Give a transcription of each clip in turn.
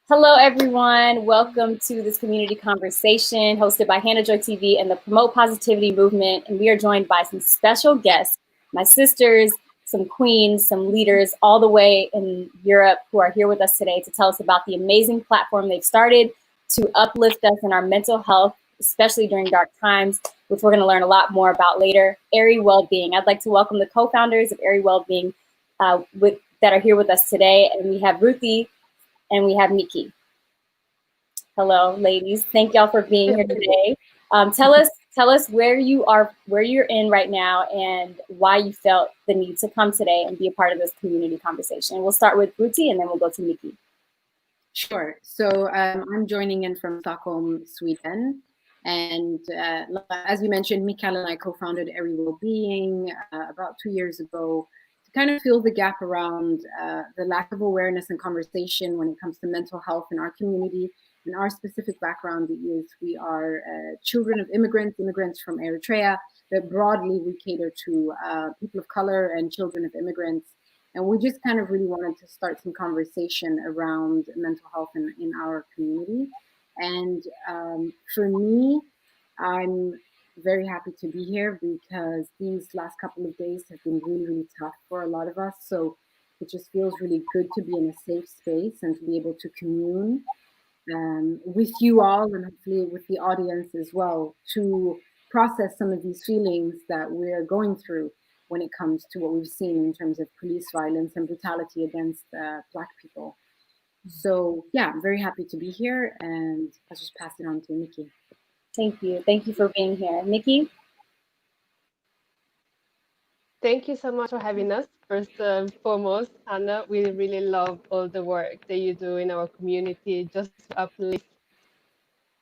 Hello, everyone. Welcome to this community conversation hosted by Hannah Joy TV and the Promote Positivity Movement. And we are joined by some special guests, my sisters, some queens, some leaders all the way in Europe who are here with us today to tell us about the amazing platform they've started to uplift us in our mental health, especially during dark times, which we're going to learn a lot more about later. Airy Wellbeing. I'd like to welcome the co-founders of Airy Wellbeing that are here with us today. And we have Ruthie and we have Miki. Hello, ladies. Thank y'all for being here today. Tell us where you're in right now, and why you felt the need to come today and be a part of this community conversation. We'll start with Ruti, and then we'll go to Miki. Sure. So I'm joining in from Stockholm, Sweden. And as you mentioned, Mikael and I co-founded Airy Wellbeing about 2 years ago to kind of fill the gap around the lack of awareness and conversation when it comes to mental health in our community. And our specific background is we are children of immigrants from Eritrea, but broadly we cater to people of color and children of immigrants. And we just kind of really wanted to start some conversation around mental health in our community. And for me, I'm very happy to be here because these last couple of days have been really, really tough for a lot of us. So it just feels really good to be in a safe space and to be able to commune with you all and hopefully with the audience as well to process some of these feelings that we're going through when it comes to what we've seen in terms of police violence and brutality against Black people. So yeah, I'm very happy to be here, and I'll just pass it on to Miki. Thank you. Thank you for being here. Miki? Thank you so much for having us. First and foremost, Hannah, we really love all the work that you do in our community, just to uplift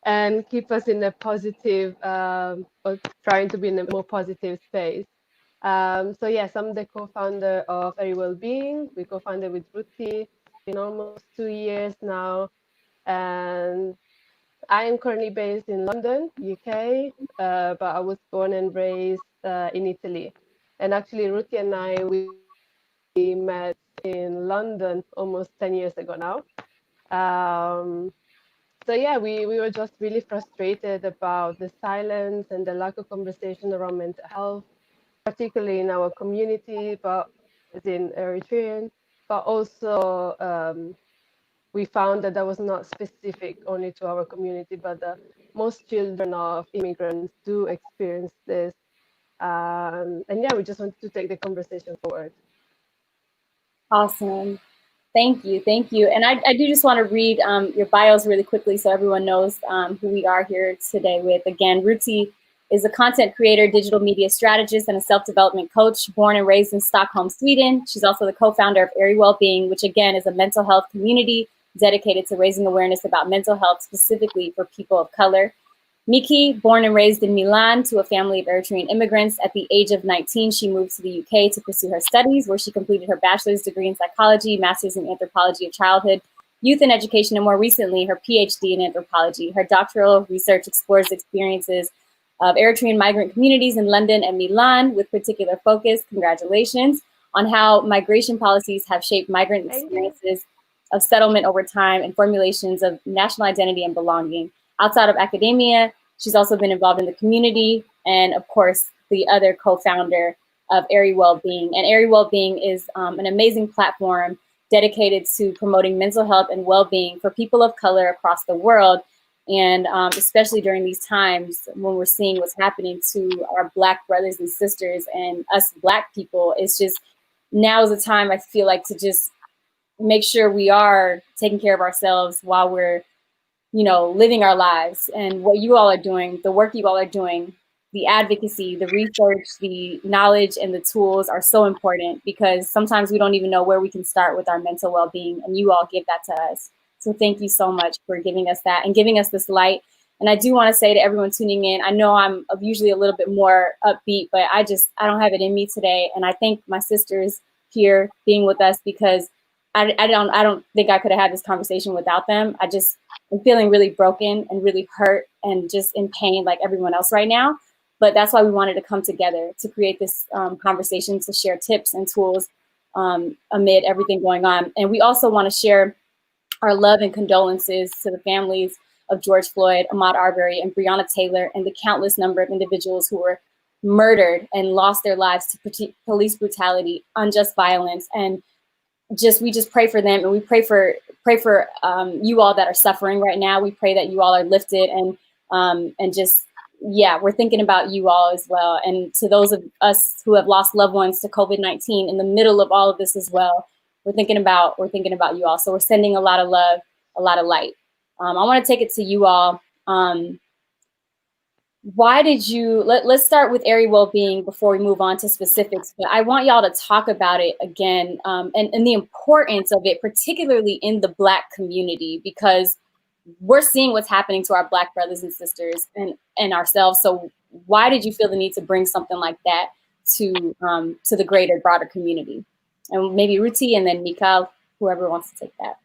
and keep us in a positive, or trying to be in a more positive space. So yes, I'm the co-founder of Airy Wellbeing. We co-founded with Ruthie in almost 2 years now. And I am currently based in London, UK, but I was born and raised in Italy. And actually, Ruthie and I, we met in London almost 10 years ago now. So yeah, we were just really frustrated about the silence and the lack of conversation around mental health, particularly in our community, but as in Eritrean, but also we found that was not specific only to our community, but most children of immigrants do experience this. And yeah, we just wanted to take the conversation forward. Awesome. Thank you. Thank you. And I do just want to read your bios really quickly so everyone knows who we are here today with. Again, Ruti is a content creator, digital media strategist, and a self-development coach, born and raised in Stockholm, Sweden. She's also the co-founder of Airy Wellbeing, which again is a mental health community dedicated to raising awareness about mental health, specifically for people of color. Miki, born and raised in Milan to a family of Eritrean immigrants, at the age of 19, she moved to the UK to pursue her studies, where she completed her bachelor's degree in psychology, master's in anthropology of childhood, youth and education, and more recently, her PhD in anthropology. Her doctoral research explores experiences of Eritrean migrant communities in London and Milan, with particular focus, congratulations, on how migration policies have shaped migrant experiences of settlement over time and formulations of national identity and belonging. Outside of academia, she's also been involved in the community and, of course, the other co-founder of Airy Wellbeing. And Airy Wellbeing is an amazing platform dedicated to promoting mental health and well-being for people of color across the world. And especially during these times when we're seeing what's happening to our Black brothers and sisters and us Black people, it's just, now is the time, I feel like, to just make sure we are taking care of ourselves while we're, you know, living our lives. And what you all are doing, the work you all are doing, the advocacy, the research, the knowledge, and the tools are so important, because sometimes we don't even know where we can start with our mental well-being, and you all give that to us. So thank you so much for giving us that and giving us this light. And I do want to say to everyone tuning in, I know I'm usually a little bit more upbeat, but I don't have it in me today. And I thank my sisters here being with us, because I don't think I could have had this conversation without them. I'm feeling really broken and really hurt and just in pain like everyone else right now. But that's why we wanted to come together to create this conversation, to share tips and tools amid everything going on. And we also want to share our love and condolences to the families of George Floyd, Ahmaud Arbery, and Breonna Taylor, and the countless number of individuals who were murdered and lost their lives to police brutality, unjust violence, and we just pray for them, and we pray for you all that are suffering right now. We pray that you all are lifted, and just, yeah, we're thinking about you all as well. And to those of us who have lost loved ones to COVID-19 in the middle of all of this as well, we're thinking about you all. So we're sending a lot of love, a lot of light. I want to take it to you all. Why did you, let's start with area well-being before we move on to specifics, but I want y'all to talk about it again, and the importance of it, particularly in the Black community, because we're seeing what's happening to our Black brothers and sisters and ourselves. So why did you feel the need to bring something like that to the greater, broader community? And maybe Ruti and then Mikal, whoever wants to take that.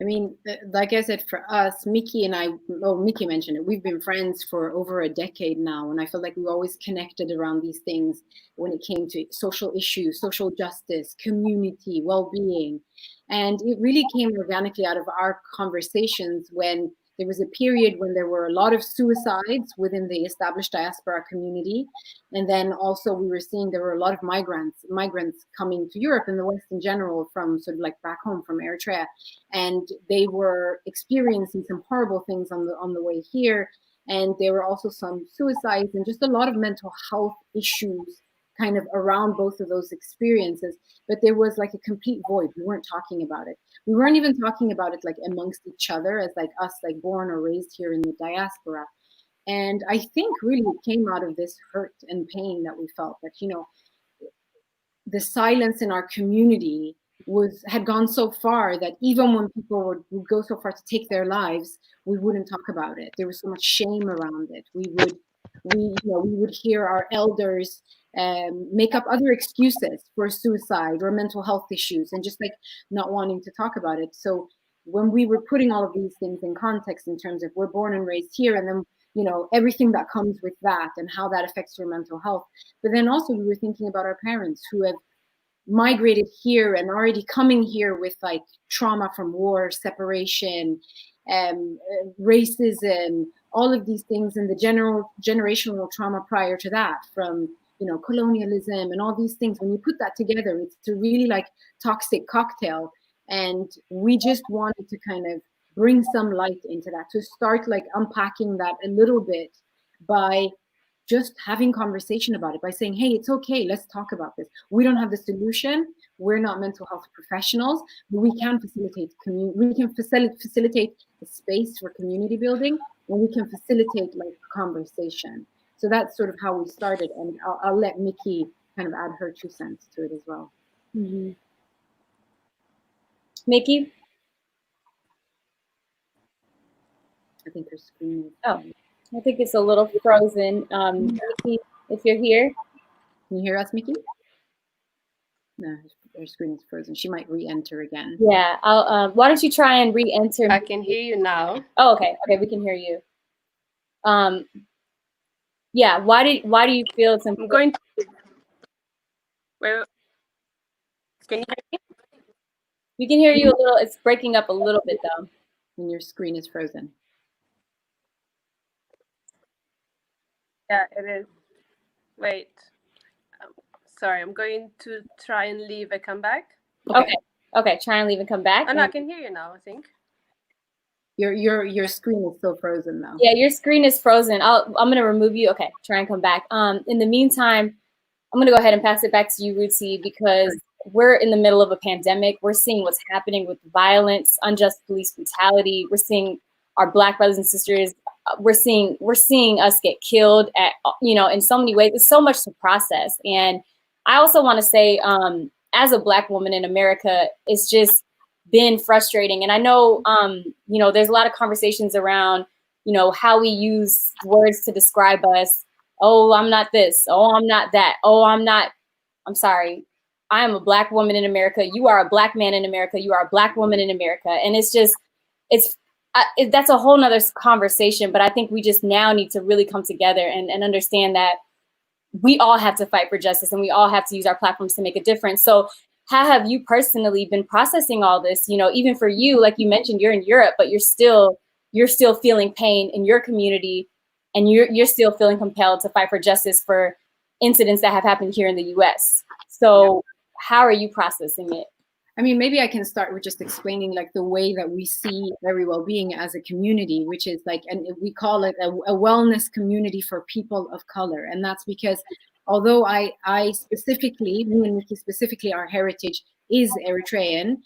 I mean, like I said, for us, Mickey and I, well, Mickey mentioned it, we've been friends for over a decade now. And I feel like we always connected around these things when it came to social issues, social justice, community, well-being. And it really came organically out of our conversations when there was a period when there were a lot of suicides within the established diaspora community. And then also we were seeing there were a lot of migrants coming to Europe and the West in general from sort of like back home from Eritrea. And they were experiencing some horrible things on the way here. And there were also some suicides and just a lot of mental health issues kind of around both of those experiences. But there was like a complete void. We weren't talking about it. We weren't even talking about it like amongst each other as like us, like born or raised here in the diaspora. And I think really it came out of this hurt and pain that we felt that, you know, the silence in our community had gone so far that even when people would go so far to take their lives, we wouldn't talk about it. There was so much shame around it. We would hear our elders make up other excuses for suicide or mental health issues and just like not wanting to talk about it. So when we were putting all of these things in context in terms of we're born and raised here, and then, you know, everything that comes with that and how that affects your mental health. But then also we were thinking about our parents who have migrated here and already coming here with like trauma from war, separation, racism, all of these things, and the generational trauma prior to that from, you know, colonialism and all these things. When you put that together, it's a really like toxic cocktail. And we just wanted to kind of bring some light into that, to start like unpacking that a little bit by just having conversation about it, by saying, hey, it's okay, let's talk about this. We don't have the solution. We're not mental health professionals, but we can facilitate facilitate the space for community building, and we can facilitate like conversation. So that's sort of how we started. And I'll let Mickey kind of add her 2 cents to it as well. Mm-hmm. Mickey? I think her screen is... Oh, I think it's a little frozen. Mickey, if you're here. Can you hear us, Mickey? No, her screen is frozen. She might re-enter again. Yeah, I'll. Why don't you try and re-enter? I can hear you now. Oh, okay. Okay, we can hear you. Yeah. Why do you feel it's important? I'm going to. Well, can you hear me? We can hear you a little. It's breaking up a little bit though. And your screen is frozen. Yeah, it is. Wait. Sorry, I'm going to try and leave and come back. Okay. Okay, try and leave and come back. And I can hear you now, I think. Your screen is still frozen though. Yeah, your screen is frozen. I'm gonna remove you. Okay, try and come back. In the meantime, I'm gonna go ahead and pass it back to you, Ruti, because we're in the middle of a pandemic. We're seeing what's happening with violence, unjust police brutality. We're seeing our Black brothers and sisters. We're seeing us get killed at, you know, in so many ways. There's so much to process. And I also want to say, as a Black woman in America, it's just been frustrating. And I know, you know, there's a lot of conversations around, you know, how we use words to describe us. Oh, I'm not this. Oh, I'm not that. Oh, I'm sorry. I am a Black woman in America. You are a Black man in America. You are a Black woman in America. And it's just, that's a whole nother conversation. But I think we just now need to really come together and understand that we all have to fight for justice and we all have to use our platforms to make a difference. So how have you personally been processing all this? You know, even for you, like you mentioned, you're in Europe, but you're still feeling pain in your community, and you're still feeling compelled to fight for justice for incidents that have happened here in the US. So how are you processing it? I mean, maybe I can start with just explaining like the way that we see Very Well-Being as a community, which is like, and we call it a wellness community for people of color. And that's because although I specifically, me and Nikki specifically, our heritage is Eritrean,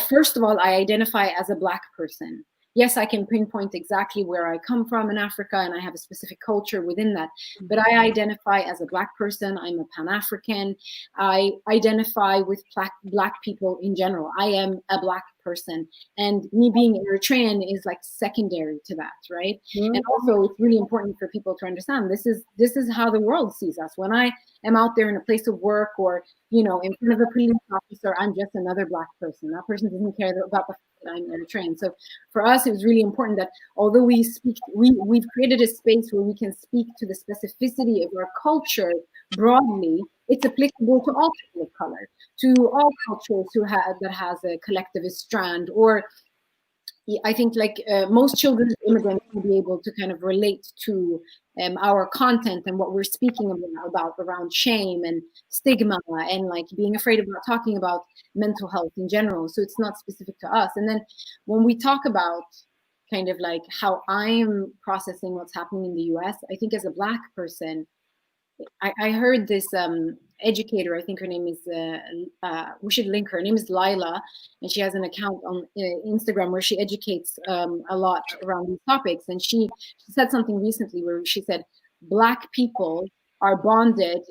first of all, I identify as a Black person. Yes, I can pinpoint exactly where I come from in Africa, and I have a specific culture within that. But I identify as a Black person. I'm a Pan-African. I identify with Black people in general. I am a Black person. And me being Eritrean is like secondary to that, right? Mm-hmm. And also, it's really important for people to understand this is how the world sees us. When I am out there in a place of work, or in front of a police officer, I'm just another Black person. That person doesn't care about the fact that I'm Eritrean. So for us, it was really important that although we've created a space where we can speak to the specificity of our culture broadly, it's applicable to all people of color, to all cultures that has a collectivist strand. Or I think like most children of immigrants will be able to kind of relate to our content and what we're speaking about around shame and stigma and like being afraid about talking about mental health in general. So it's not specific to us. And then when we talk about kind of like how I'm processing what's happening in the US, I think as a Black person, I heard this educator, I think her name is, we should link her name is Lila, and she has an account on Instagram where she educates a lot around these topics. And she said something recently where she said, Black people are bonded,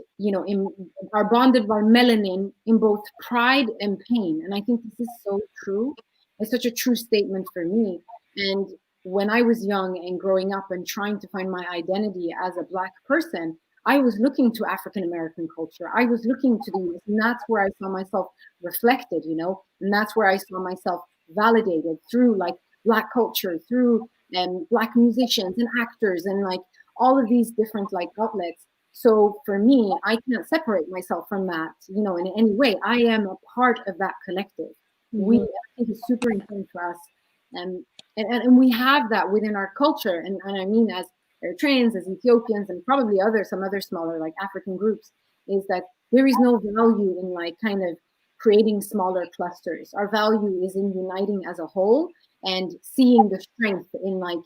are bonded by melanin in both pride and pain. And I think this is so true. It's such a true statement for me. And when I was young and growing up and trying to find my identity as a Black person, I was looking to African American culture. I was looking to the US, and that's where I saw myself reflected, and that's where I saw myself validated through like Black culture, through Black musicians and actors, and like all of these different like outlets. So for me, I can't separate myself from that, in any way. I am a part of that collective. Mm-hmm. I think it's super important for us, and we have that within our culture, and I mean as Eritreans, as Ethiopians, and probably some other smaller like African groups, is that there is no value in like kind of creating smaller clusters. Our value is in uniting as a whole and seeing the strength in like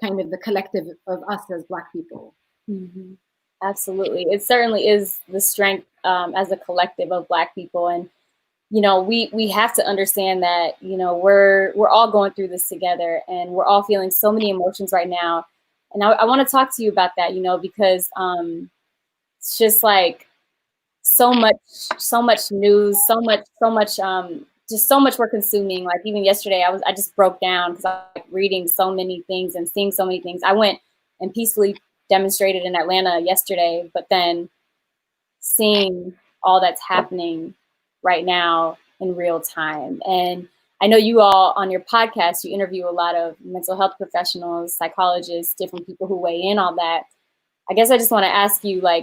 kind of the collective of us as Black people. Mm-hmm. Absolutely. It certainly is the strength as a collective of Black people. And, we have to understand that, we're all going through this together, and we're all feeling so many emotions right now. And I want to talk to you about that, because it's just like so much news, just so much we're consuming. Like even yesterday, I just broke down because I was like reading so many things and seeing so many things. I went and peacefully demonstrated in Atlanta yesterday, but then seeing all that's happening right now in real time. And I know you all on your podcast, you interview a lot of mental health professionals, psychologists, different people who weigh in on that. I guess I just want to ask you, I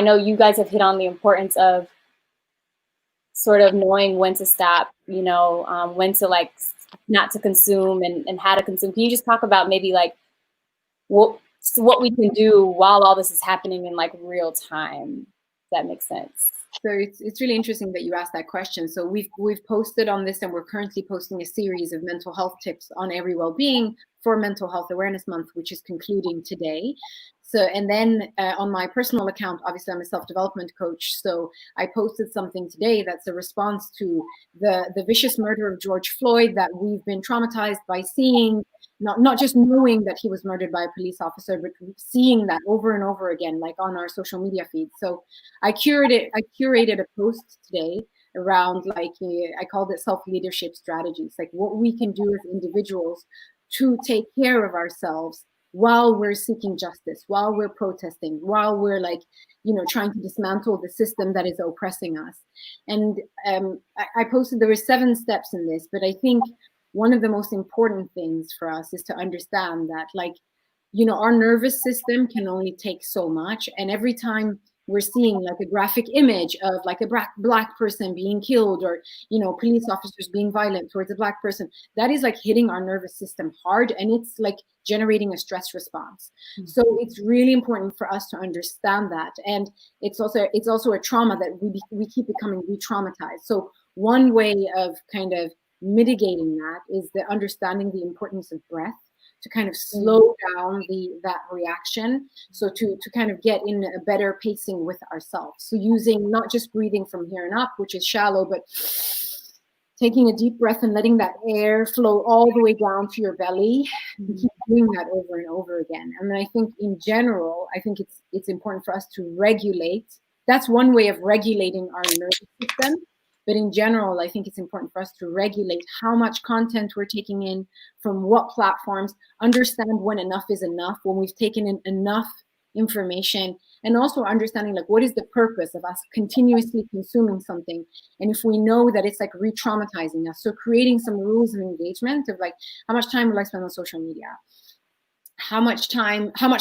know you guys have hit on the importance of sort of knowing when to stop, when to like not to consume and how to consume. Can you just talk about maybe like what we can do while all this is happening in like real time? If that makes sense. So it's really interesting that you asked that question. So we've posted on this, and we're currently posting a series of mental health tips on Every Well-Being for Mental Health Awareness Month, which is concluding today. So, and then on my personal account, obviously I'm a self-development coach. So I posted something today that's a response to the vicious murder of George Floyd that we've been traumatized by seeing, not just knowing that he was murdered by a police officer, but seeing that over and over again, like on our social media feeds. So I curated a post today around like, I called it self-leadership strategies, like what we can do as individuals to take care of ourselves while we're seeking justice, while we're protesting, while we're like, trying to dismantle the system that is oppressing us. And I posted, there were 7 steps in this, but I think one of the most important things for us is to understand that like, our nervous system can only take so much. And every time we're seeing like a graphic image of like a black person being killed, or, you know, police officers being violent towards a black person, that is like hitting our nervous system hard, and it's like generating a stress response. So it's really important for us to understand that. And it's also a trauma that we keep becoming re-traumatized. So one way of kind of mitigating that is the understanding the importance of breath, to kind of slow down that reaction, so to kind of get in a better pacing with ourselves. So using not just breathing from here and up, which is shallow, but taking a deep breath and letting that air flow all the way down to your belly. We keep doing that over and over again. And I think in general, I think it's important for us to regulate. That's one way of regulating our nervous system. But in general, I think it's important for us to regulate how much content we're taking in, from what platforms, understand when enough is enough, when we've taken in enough information, and also understanding like what is the purpose of us continuously consuming something. And if we know that it's like re-traumatizing us, so creating some rules of engagement of like, how much time will I spend on social media? How much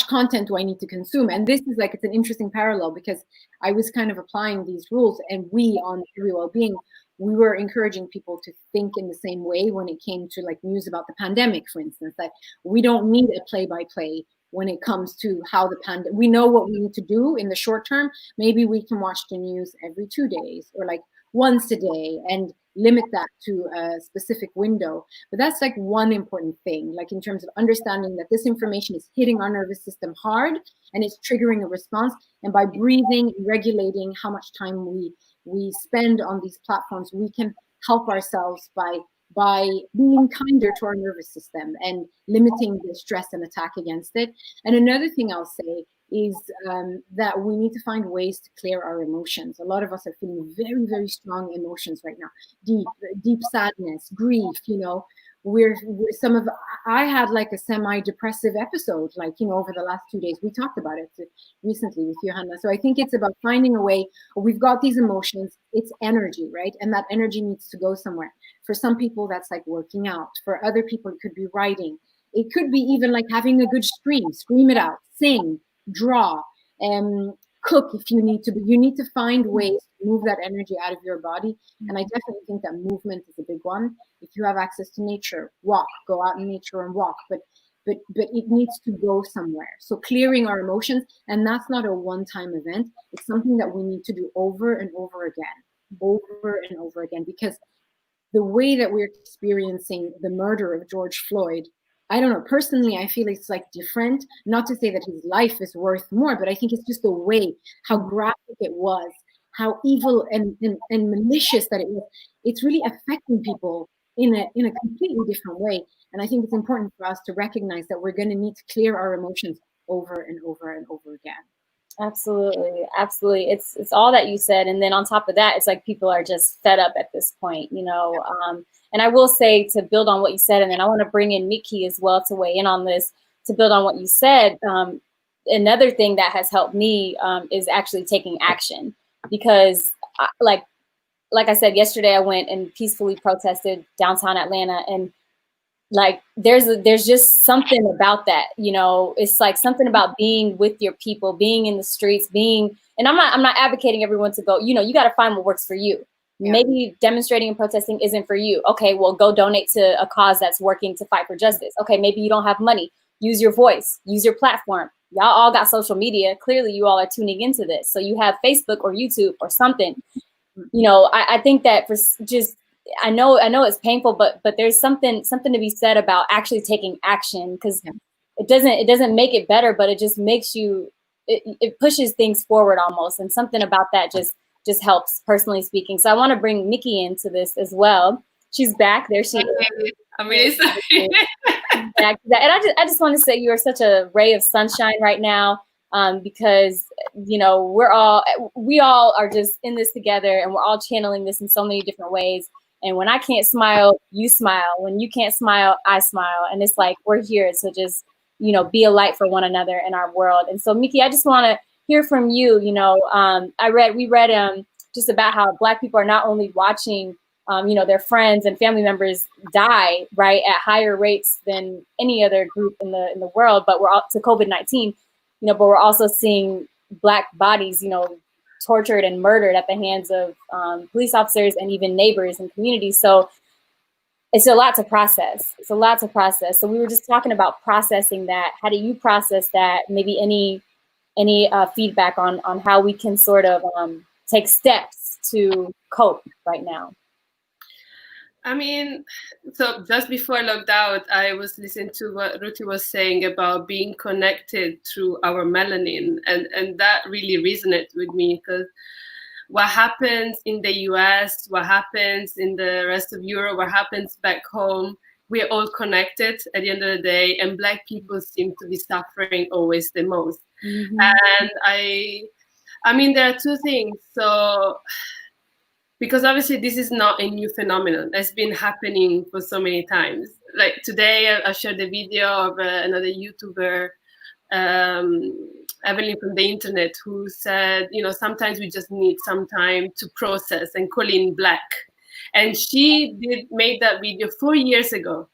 content do I need to consume? And this is like, it's an interesting parallel, because I was kind of applying these rules, and we on Every Wellbeing, we were encouraging people to think in the same way when it came to like news about the pandemic, for instance, that we don't need a play-by-play when it comes to how the pandemic, we know what we need to do in the short term. Maybe we can watch the news every 2 days, or like once a day, and limit that to a specific window. But that's like one important thing, like in terms of understanding that this information is hitting our nervous system hard, and it's triggering a response. And by breathing and regulating how much time we spend on these platforms, we can help ourselves by being kinder to our nervous system and limiting the stress and attack against it. And another thing I'll say is that we need to find ways to clear our emotions. A lot of us are feeling very, very strong emotions right now. Deep sadness, grief, you know. I had like a semi-depressive episode, like, you know, over the last 2 days. We talked about it recently with Johanna. So I think it's about finding a way. We've got these emotions, it's energy, right? And that energy needs to go somewhere. For some people, that's like working out. For other people, it could be writing. It could be even like having a good scream it out, sing, draw, cook if you need to. But you need to find ways to move that energy out of your body. And I definitely think that movement is a big one. If you have access to nature, walk, go out in nature and walk. But it needs to go somewhere. So clearing our emotions, and that's not a one-time event. It's something that we need to do over and over again, because the way that we're experiencing the murder of George Floyd, I don't know, personally, I feel it's like different. Not to say that his life is worth more, but I think it's just the way, how graphic it was, how evil and malicious that it was. It's really affecting people in a completely different way. And I think it's important for us to recognize that we're going to need to clear our emotions over and over and over again. Absolutely. It's all that you said. And then on top of that, it's like people are just fed up at this point, you know. And I will say, to build on what you said, and then I want to bring in Miki as well to weigh in on this, to build on what you said. Another thing that has helped me is actually taking action, because like I said, yesterday I went and peacefully protested downtown Atlanta, and like there's just something about that, you know. It's like something about being with your people, being in the streets, and I'm not advocating everyone to go, you know, you got to find what works for you. Yeah. Maybe demonstrating and protesting isn't for you. Okay, well, go donate to a cause that's working to fight for justice. Okay, maybe you don't have money. Use your voice, use your platform. Y'all all got social media. Clearly you all are tuning into this. So you have Facebook or YouTube or something. You know, I think that for just, I know it's painful, but there's something to be said about actually taking action, because it doesn't make it better, but it just makes you, it pushes things forward almost. And something about that just helps, personally speaking. So I want to bring Miki into this as well. She's back. There she is. I'm really sorry. And I just want to say you are such a ray of sunshine right now, because, you know, we all are just in this together, and we're all channeling this in so many different ways. And when I can't smile, you smile. When you can't smile, I smile. And it's like, we're here to just, you know, be a light for one another in our world. And so, Miki, I just want to hear from you. You know, we read just about how Black people are not only watching, you know, their friends and family members die, right, at higher rates than any other group in the world, but we're all to COVID-19, you know, but we're also seeing Black bodies, tortured and murdered at the hands of police officers and even neighbors and communities. So it's a lot to process. It's a lot to process. So we were just talking about processing that. How do you process that? Maybe any feedback on how we can sort of take steps to cope right now? I mean, so just before I logged out, I was listening to what Ruthie was saying about being connected through our melanin, and that really resonated with me, because what happens in the US, what happens in the rest of Europe, what happens back home, we're all connected at the end of the day, and Black people seem to be suffering always the most. Mm-hmm. And I mean, there are two things. So, because obviously this is not a new phenomenon. It's been happening for so many times. Like today, I shared a video of another YouTuber, Evelyn from the internet, who said, sometimes we just need some time to process and call in Black. And she made that video 4 years ago.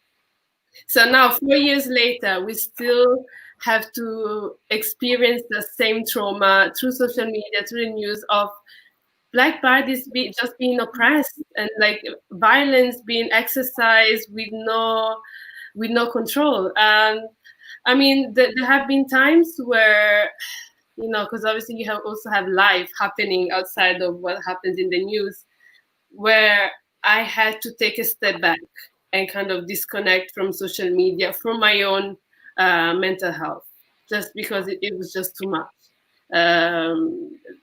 So now 4 years later, we still have to experience the same trauma through social media, through the news of Black bodies just being oppressed and like violence being exercised with no control. And I mean, there have been times where, because obviously you also have life happening outside of what happens in the news, where I had to take a step back and kind of disconnect from social media, from my own mental health, just because it was just too much.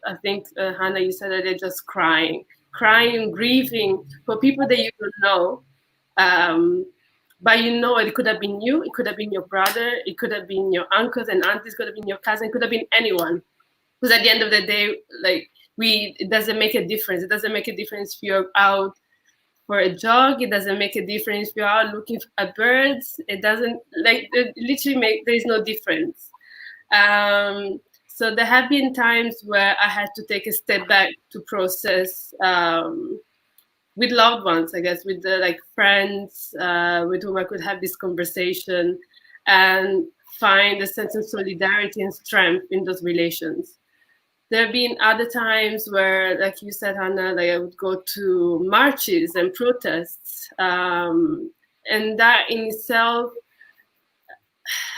I think, Hannah, you said that they're just crying, grieving for people that you don't know. But it could have been you, it could have been your brother, it could have been your uncles and aunties, it could have been your cousin, it could have been anyone. Because at the end of the day, like, it doesn't make a difference. It doesn't make a difference if you're out for a jog. It doesn't make a difference if you're out looking at birds. It doesn't, there's no difference. So there have been times where I had to take a step back to process with loved ones, I guess, with the friends with whom I could have this conversation and find a sense of solidarity and strength in those relations. There have been other times where, like you said, Hannah, I would go to marches and protests, and that in itself,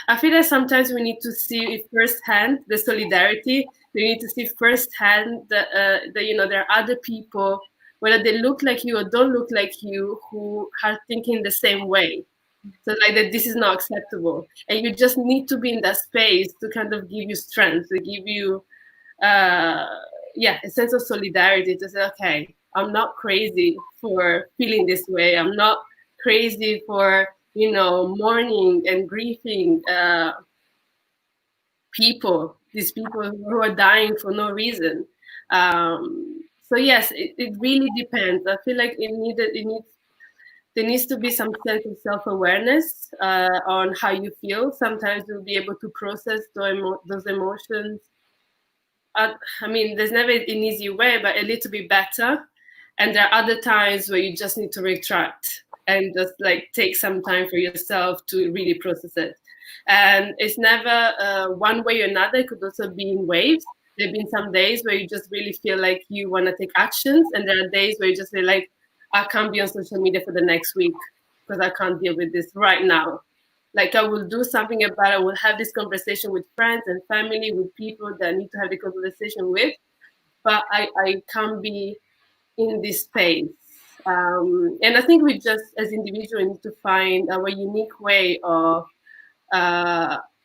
I feel that sometimes we need to see firsthand the solidarity. We need to see firsthand that there are other people, whether they look like you or don't look like you, who are thinking the same way. So that this is not acceptable, and you just need to be in that space to kind of give you strength, to give you a sense of solidarity, to say, okay, I'm not crazy for feeling this way. I'm not crazy for mourning and grieving these people who are dying for no reason. So yes, it really depends. I feel like there needs to be some sense of self-awareness on how you feel. Sometimes you'll be able to process those emotions. I mean, there's never an easy way, but a little bit better. And there are other times where you just need to retract and just take some time for yourself to really process it. And it's never one way or another. It could also be in waves. There have been some days where you just really feel like you want to take actions. And there are days where you just feel like, I can't be on social media for the next week because I can't deal with this right now. I will do something about it. I will have this conversation with friends and family, with people that I need to have the conversation with. But I can't be in this space. And I think we just, as individuals, need to find our unique way of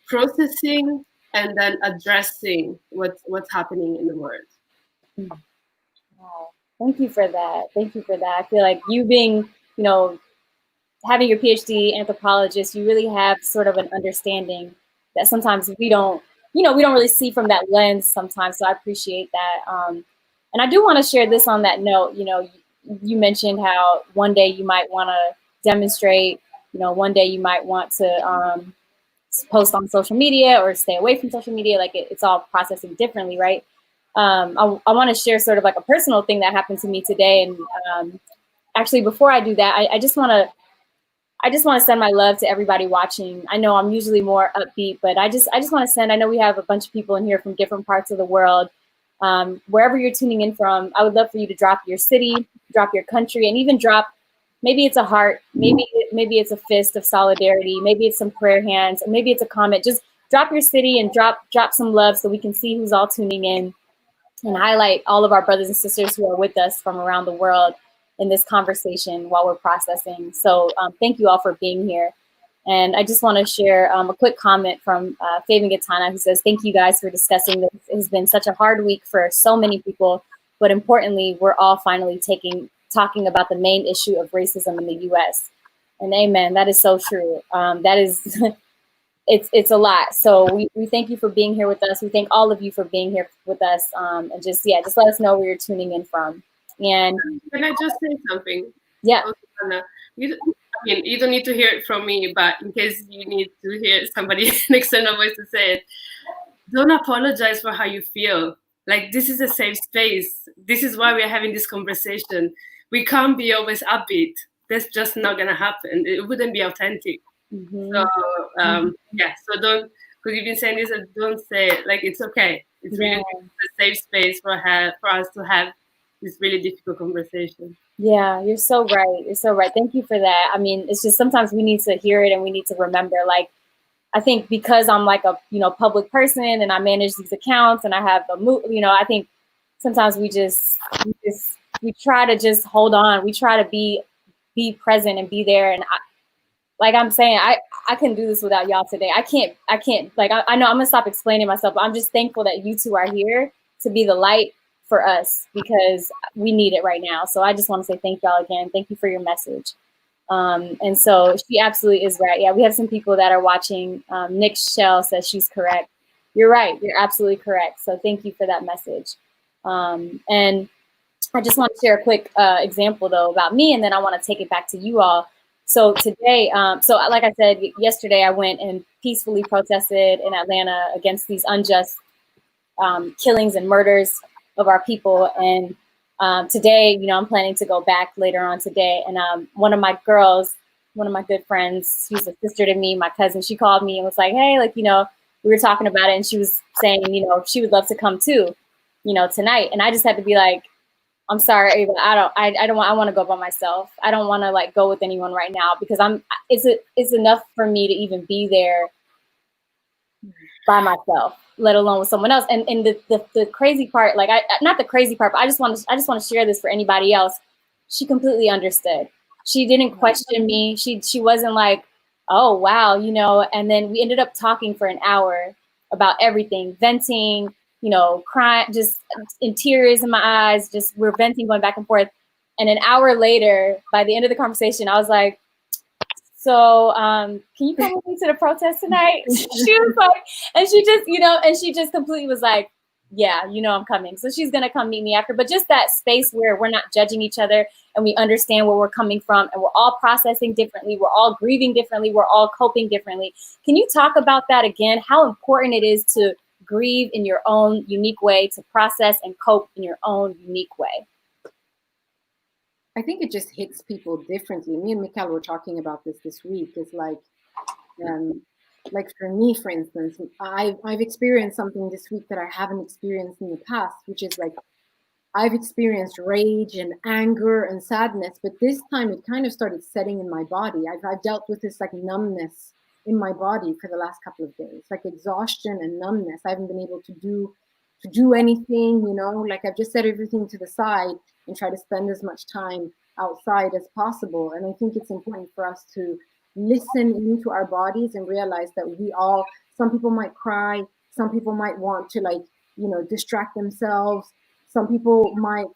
processing and then addressing what's happening in the world. Wow. Thank you for that. Thank you for that. I feel like you being, having your PhD anthropologist, you really have sort of an understanding that sometimes we don't really see from that lens sometimes. So I appreciate that. And I do want to share this on that note. You mentioned how one day you might want to demonstrate, one day you might want to post on social media or stay away from social media. It's all processing differently, right? I want to share sort of a personal thing that happened to me today. And actually, before I do that, I just want to, I just want to send my love to everybody watching. I know I'm usually more upbeat, but I just want to send, I know we have a bunch of people in here from different parts of the world. Wherever you're tuning in from, I would love for you to drop your city, drop your country, and even drop, maybe it's a heart, maybe it's a fist of solidarity, maybe it's some prayer hands, or maybe it's a comment. Just drop your city and drop some love so we can see who's all tuning in, and highlight all of our brothers and sisters who are with us from around the world in this conversation while we're processing. So thank you all for being here. And I just want to share a quick comment from Fabian Gatana, who says, thank you guys for discussing this. It has been such a hard week for so many people, but importantly, we're all finally talking about the main issue of racism in the US. And amen, that is so true. That is, it's a lot. So we thank you for being here with us. We thank all of you for being here with us. And just let us know where you're tuning in from. And can I just say something? Yeah. You don't need to hear it from me, but in case you need to hear somebody an external voice to say it, don't apologize for how you feel. Like, this is a safe space. This is why we're having this conversation. We can't be always upbeat. That's just not gonna happen. It wouldn't be authentic. Mm-hmm. So so don't, because you've been saying this, and don't say it. Like, it's okay. It's really a safe space for us to have this really difficult conversation. Yeah, you're so right. You're so right. Thank you for that. I mean, it's just sometimes we need to hear it and we need to remember, like, I think because I'm like a, public person and I manage these accounts and I have I think sometimes we try to just hold on. We try to be present and be there. And like I'm saying, I couldn't do this without y'all today. I can't, like, I know I'm gonna stop explaining myself, but I'm just thankful that you two are here to be the light for us, because we need it right now. So I just want to say thank y'all again. Thank you for your message. And so she absolutely is right. Yeah, we have some people that are watching. Nick Shell says she's correct. You're right. You're absolutely correct. So thank you for that message. And I just want to share a quick example, though, about me, and then I want to take it back to you all. So today, like I said, yesterday I went and peacefully protested in Atlanta against these unjust killings and murders of our people. And today, I'm planning to go back later on today. And one of my good friends, she's a sister to me, my cousin, she called me and was like, hey, like, we were talking about it, and she was saying, she would love to come too, tonight. And I just had to be like, I'm sorry, but I want to go by myself. I don't want to like go with anyone right now, because it's enough for me to even be there by myself, let alone with someone else. And the crazy part, like, not the crazy part, but I just want to share this for anybody else. She completely understood. She didn't question me. She wasn't like, oh wow, and then we ended up talking for an hour about everything, venting, crying, just in tears in my eyes, just we're venting, going back and forth. And an hour later, by the end of the conversation, I was like, so can you come with me to the protest tonight? She was like, and she just completely was like, yeah, I'm coming. So she's going to come meet me after. But just that space where we're not judging each other and we understand where we're coming from, and we're all processing differently. We're all grieving differently. We're all coping differently. Can you talk about that again? How important it is to grieve in your own unique way, to process and cope in your own unique way? I think it just hits people differently. Me and Mikhail were talking about this week. It's like for me, for instance, I've experienced something this week that I haven't experienced in the past, which is like, I've experienced rage and anger and sadness, but this time it kind of started setting in my body. I've dealt with this like numbness in my body for the last couple of days, like exhaustion and numbness. I haven't been able to do anything, like I've just set everything to the side and try to spend as much time outside as possible. And I think it's important for us to listen into our bodies and realize that some people might cry, some people might want to distract themselves. Some people might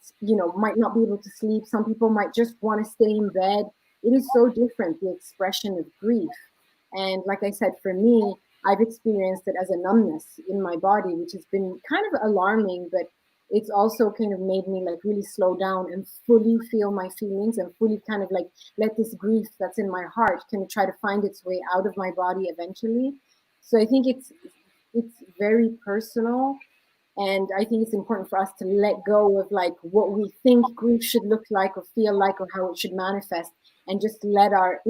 not be able to sleep. Some people might just want to stay in bed. It is so different, the expression of grief. And like I said, for me, I've experienced it as a numbness in my body, which has been kind of alarming, but it's also kind of made me like really slow down and fully feel my feelings and fully kind of like let this grief that's in my heart kind of try to find its way out of my body eventually. So I think it's very personal. And I think it's important for us to let go of like what we think grief should look like or feel like or how it should manifest, and just let our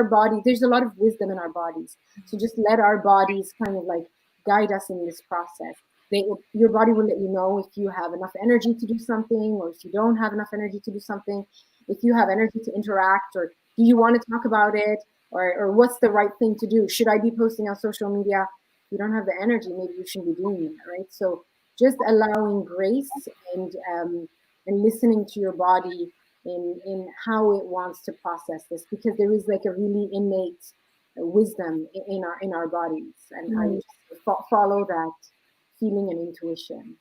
body, there's a lot of wisdom in our bodies, so just let our bodies kind of like guide us in this process. Your body will let you know if you have enough energy to do something, or if you don't have enough energy to do something, if you have energy to interact, or do you want to talk about it, or what's the right thing to do? Should I be posting on social media? If you don't have the energy, maybe you shouldn't be doing that, right? So just allowing grace and listening to your body in how it wants to process this, because there is like a really innate wisdom in our bodies, and I just follow that feeling and intuition.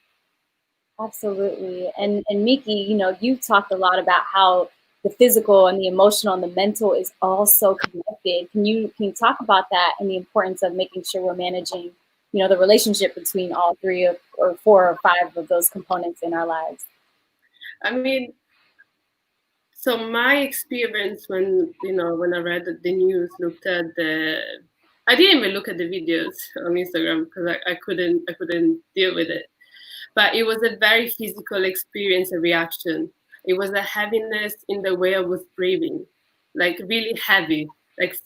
Absolutely. And Miki, you know, you've talked a lot about how the physical and the emotional and the mental is all so connected. Can you talk about that and the importance of making sure we're managing, you know, the relationship between all three or four or five of those components in our lives? I mean, so my experience when I read the news, looked at I didn't even look at the videos on Instagram because I couldn't deal with it. But it was a very physical experience, a reaction. It was a heaviness in the way I was breathing, like really heavy, like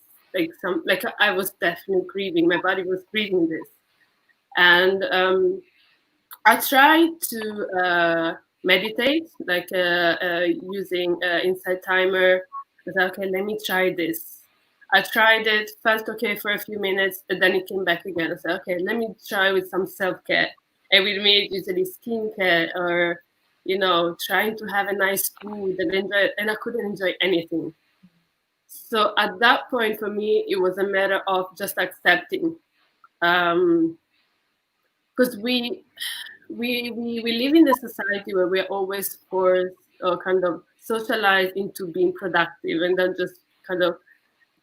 I was definitely grieving. My body was breathing this, and I tried to meditate, like using Insight Timer. I said, okay, let me try this. I tried it, felt okay for a few minutes, and then it came back again. I said, okay, let me try with some self-care. And with me, it's usually skincare or, trying to have a nice food and enjoy it. And I couldn't enjoy anything. So at that point, for me, it was a matter of just accepting. Because we live in a society where we're always forced or kind of socialized into being productive and then just kind of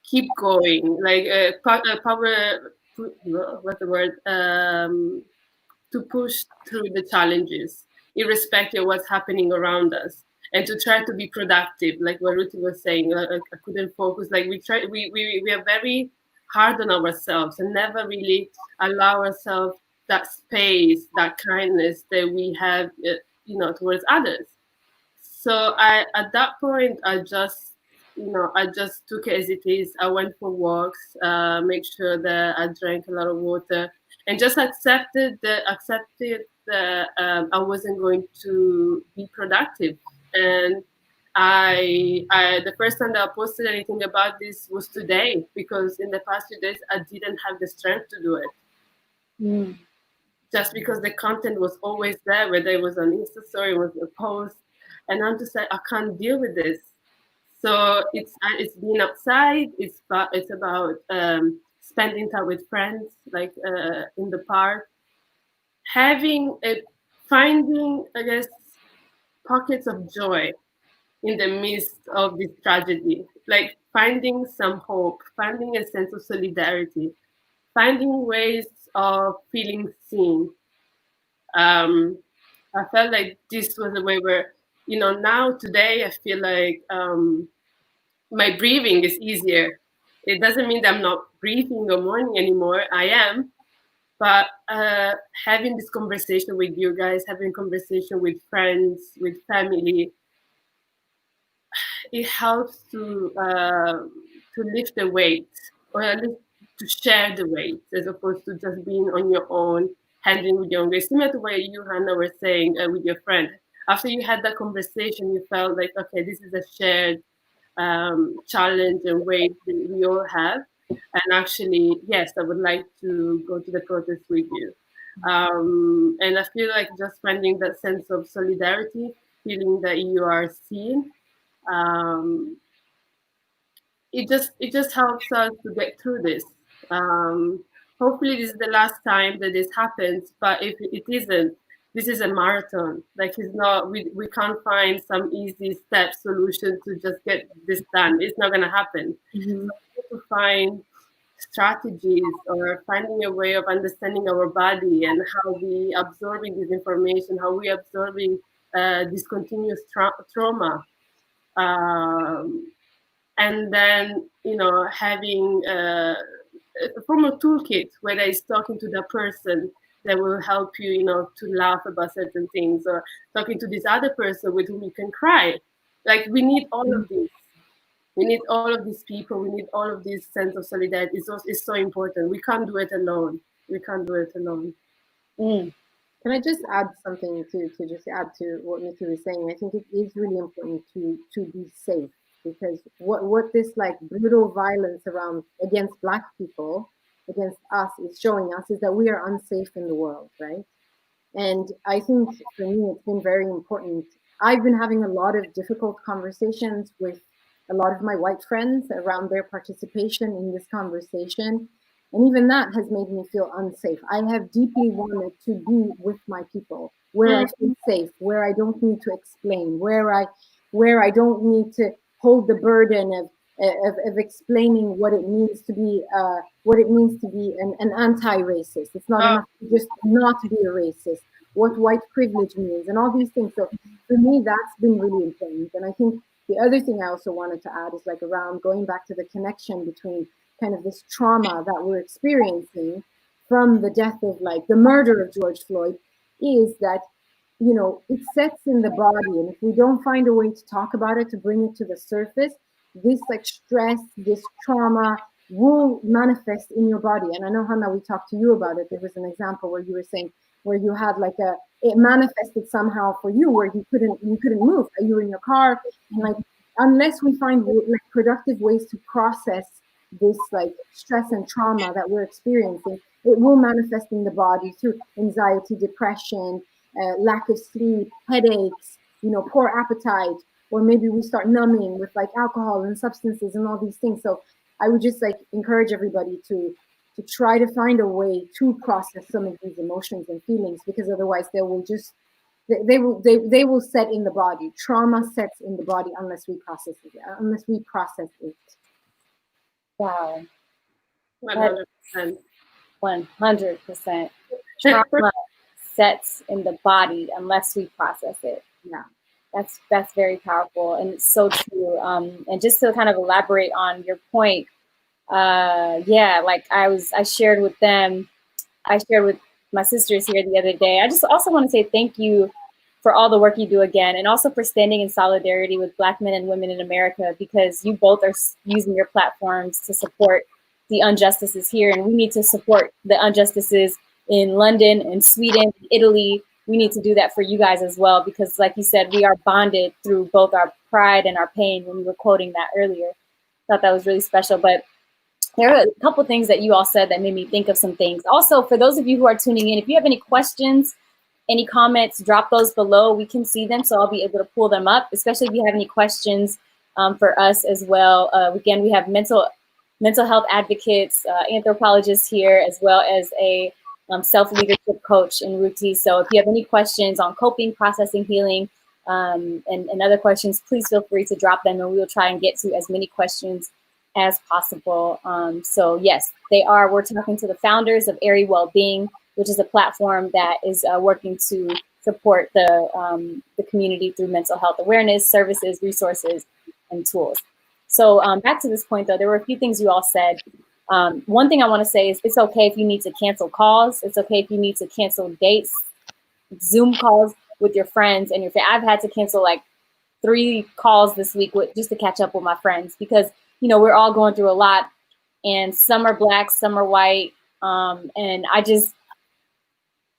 keep going, like power, what's the word, to push through the challenges, irrespective of what's happening around us, and to try to be productive, like what Ruthie was saying. I couldn't focus. Like we are very hard on ourselves and never really allow ourselves that space, that kindness that we have, towards others. So at that point, I just took it as it is. I went for walks, make sure that I drank a lot of water, and just accepted that I wasn't going to be productive. And I the first time that I posted anything about this was today, because in the past few days I didn't have the strength to do it. Just because the content was always there, whether it was an Insta story, it was a post, and I'm just like, I can't deal with this. So it's being outside. It's about spending time with friends, like in the park, finding, I guess, pockets of joy in the midst of this tragedy, like finding some hope, finding a sense of solidarity, finding ways of feeling seen. I felt like this was a way where, now today I feel like my breathing is easier. It doesn't mean that I'm not breathing or mourning anymore. I am, but having this conversation with you guys, having conversation with friends, with family, it helps to lift the weight, or at least to share the weight, as opposed to just being on your own, handling with your own weight. Similar to what you, Hannah, were saying with your friend. After you had that conversation, you felt like, okay, this is a shared challenge and weight that we all have. And actually, yes, I would like to go to the protest with you. And I feel like just finding that sense of solidarity, feeling that you are seen, um, it just helps us to get through this. Hopefully this is the last time that this happens, but if it isn't, this is a marathon. Like, it's not, we can't find some easy step solution to just get this done. It's not going to happen. Mm-hmm. So we need to find strategies, or finding a way of understanding our body and how we absorbing this information, how we absorbing this continuous trauma. Um, and then, having a formal toolkit, whether it's talking to the person that will help you, to laugh about certain things, or talking to this other person with whom you can cry. Like, we need all of this. We need all of these people. We need all of this sense of solidarity. It's so important. We can't do it alone. We can't do it alone. Mm. Can I just add something to just add to what Nikki was saying? I think it is really important to be safe, because what this like brutal violence around against Black people, against us, is showing us is that we are unsafe in the world, right? And I think for me, it's been very important. I've been having a lot of difficult conversations with a lot of my white friends around their participation in this conversation. And even that has made me feel unsafe. I have deeply wanted to be with my people where I feel safe, where I don't need to explain, where I don't need to hold the burden of explaining what it means to be an anti-racist. It's not enough to just not be a racist. What white privilege means, and all these things. So for me, that's been really important. And I think the other thing I also wanted to add is like around going back to the connection between kind of this trauma that we're experiencing from the death of like the murder of George Floyd, is that, you know, it sets in the body, and if we don't find a way to talk about it, to bring it to the surface, this like stress, this trauma will manifest in your body. And I know, Hannah, we talked to you about it. There was an example where you were saying where you had like it manifested somehow for you where you couldn't move. You were in your car, and like unless we find like productive ways to process this like stress and trauma that we're experiencing, it will manifest in the body through anxiety, depression, lack of sleep, headaches, you know, poor appetite, or maybe we start numbing with like alcohol and substances and all these things. So I would just like encourage everybody to try to find a way to process some of these emotions and feelings, because otherwise they will just they will set in the body. Trauma sets in the body unless we process it. Wow. 100%. 100%. Trauma sets in the body unless we process it. Yeah. That's very powerful, and it's so true. And just to kind of elaborate on your point, yeah, like I shared with my sisters here the other day. I just also want to say thank you for all the work you do again, and also for standing in solidarity with Black men and women in America, because you both are using your platforms to support the injustices here, and we need to support the injustices in London and Sweden, Italy. We need to do that for you guys as well, because like you said, we are bonded through both our pride and our pain when you were quoting that earlier. Thought that was really special. But there are a couple things that you all said that made me think of some things. Also, for those of you who are tuning in, if you have any questions, any comments, drop those below. We can see them, so I'll be able to pull them up, especially if you have any questions for us as well. Again, we have mental health advocates, anthropologists here, as well as a self-leadership coach in Ruti. So if you have any questions on coping, processing, healing, and other questions, please feel free to drop them, and we will try and get to as many questions as possible. So yes, we're talking to the founders of Airy Wellbeing, which is a platform that is working to support the community through mental health awareness, services, resources, and tools. So back to this point, though, there were a few things you all said. One thing I want to say is it's okay if you need to cancel calls. It's okay if you need to cancel dates, Zoom calls with your friends and your family. I've had to cancel like 3 calls this week just to catch up with my friends, because, you know, we're all going through a lot, and some are Black, some are white. And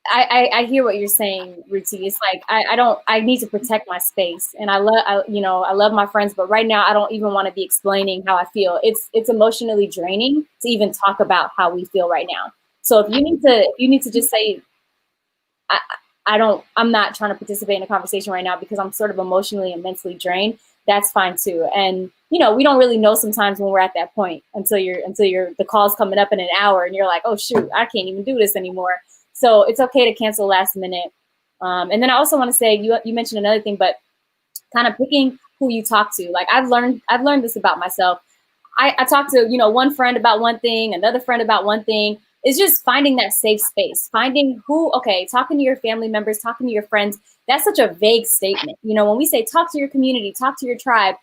I hear what you're saying, Ruti. It's like, I need to protect my space, and I love my friends, but right now I don't even want to be explaining how I feel. It's emotionally draining to even talk about how we feel right now. So if you need to just say, I'm not trying to participate in a conversation right now because I'm sort of emotionally and mentally drained, that's fine too. And, you know, we don't really know sometimes when we're at that point until the call's coming up in an hour and you're like, oh shoot, I can't even do this anymore. So it's okay to cancel last minute. And then I also want to say, you mentioned another thing, but kind of picking who you talk to. Like I've learned this about myself. I talk to, you know, one friend about one thing, another friend about one thing. It's just finding that safe space, finding talking to your family members, talking to your friends. That's such a vague statement. You know, when we say talk to your community, talk to your tribe,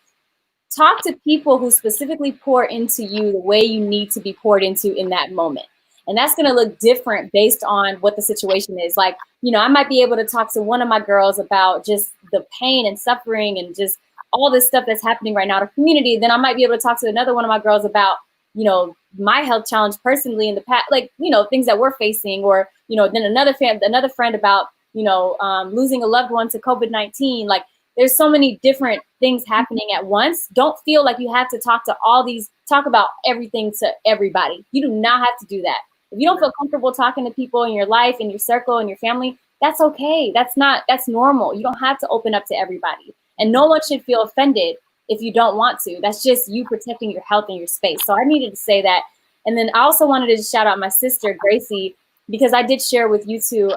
talk to people who specifically pour into you the way you need to be poured into in that moment. And that's going to look different based on what the situation is. Like, you know, I might be able to talk to one of my girls about just the pain and suffering and just all this stuff that's happening right now in our community, then I might be able to talk to another one of my girls about, you know, my health challenge personally in the past, like, you know, things that we're facing, or, you know, then another friend about, you know, losing a loved one to COVID-19. Like, there's so many different things happening at once. Don't feel like you have to talk about everything to everybody. You do not have to do that. If you don't feel comfortable talking to people in your life, in your circle, in your family, that's okay. That's normal. You don't have to open up to everybody. And no one should feel offended if you don't want to. That's just you protecting your health and your space. So I needed to say that. And then I also wanted to just shout out my sister, Gracie, because I did share with you two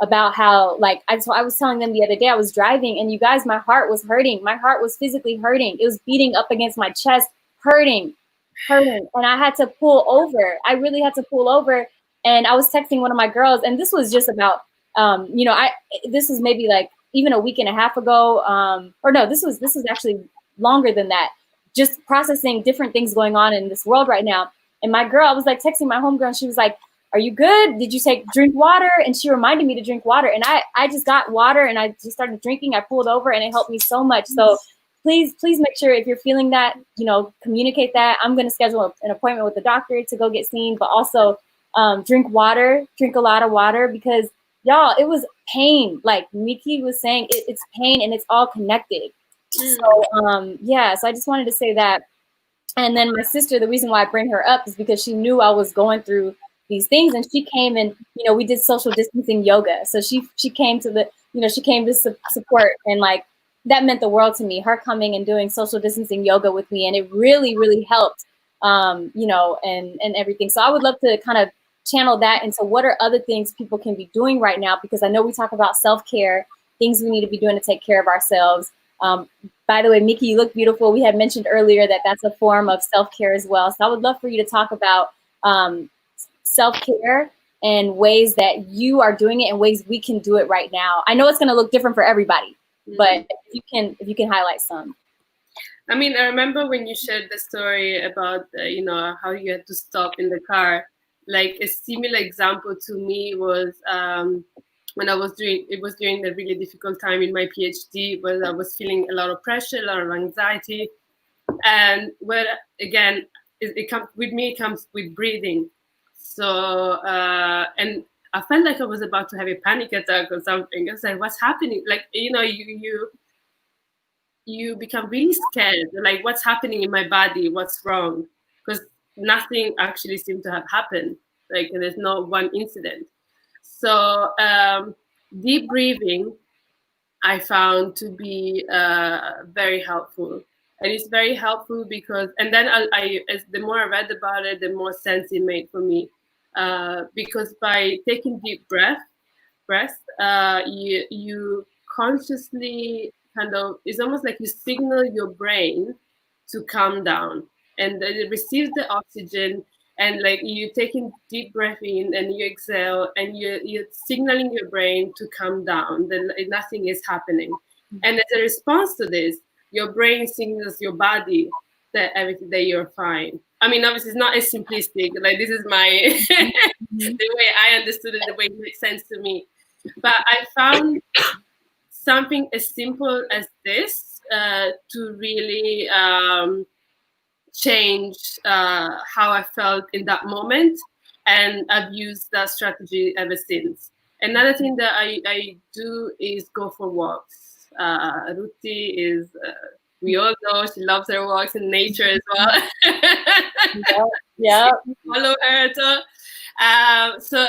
about how, like, I was telling them the other day, I was driving, and you guys, my heart was hurting. My heart was physically hurting. It was beating up against my chest, hurting. And I had to pull over. I really had to pull over. And I was texting one of my girls, and this was just about, you know, this was maybe like even a week and a half ago, or no, this was actually longer than that. Just processing different things going on in this world right now. And my girl, I was like texting my homegirl, and she was like, "Are you good? Did you drink water?" And she reminded me to drink water. And I just got water, and I just started drinking. I pulled over, and it helped me so much. So please make sure, if you're feeling that, you know, communicate that. I'm going to schedule an appointment with the doctor to go get seen, but also drink water, drink a lot of water, because y'all, it was pain. Like Miki was saying, it's pain, and it's all connected. So yeah, so I just wanted to say that. And then my sister, the reason why I bring her up is because she knew I was going through these things, and she came, and, you know, we did social distancing yoga. So she came to the, you know, she came to support, and like, that meant the world to me, her coming and doing social distancing yoga with me. And it really, really helped, you know, and everything. So I would love to kind of channel that into what are other things people can be doing right now, because I know we talk about self-care, things we need to be doing to take care of ourselves. By the way, Miki, you look beautiful. We had mentioned earlier that that's a form of self-care as well. So I would love for you to talk about self-care and ways that you are doing it and ways we can do it right now. I know it's going to look different for everybody, but if you can highlight some. I mean, I remember when you shared the story about, you know, how you had to stop in the car. Like, a similar example to me was when it was during the really difficult time in my PhD, where I was feeling a lot of pressure, a lot of anxiety. And where, again, it comes with breathing. So, and I felt like I was about to have a panic attack or something. I was like, what's happening? Like, you know, you become really scared. Like, what's happening in my body? What's wrong? Because nothing actually seemed to have happened. Like, there's no one incident. So deep breathing, I found to be very helpful. And it's very helpful because, and then as the more I read about it, the more sense it made for me. Because by taking deep breaths, you consciously kind of, it's almost like you signal your brain to calm down, and then it receives the oxygen, and like you taking deep breath in and you exhale, and you're signaling your brain to calm down, then nothing is happening. And as a response to this, your brain signals your body that everything, that you're fine. I mean, obviously it's not as simplistic, like this is my the way I understood it, the way it makes sense to me. But I found something as simple as this to really change how I felt in that moment. And I've used that strategy ever since. Another thing that I do is go for walks. Ruti is, we all know she loves her walks in nature as well. Yeah. Follow her. So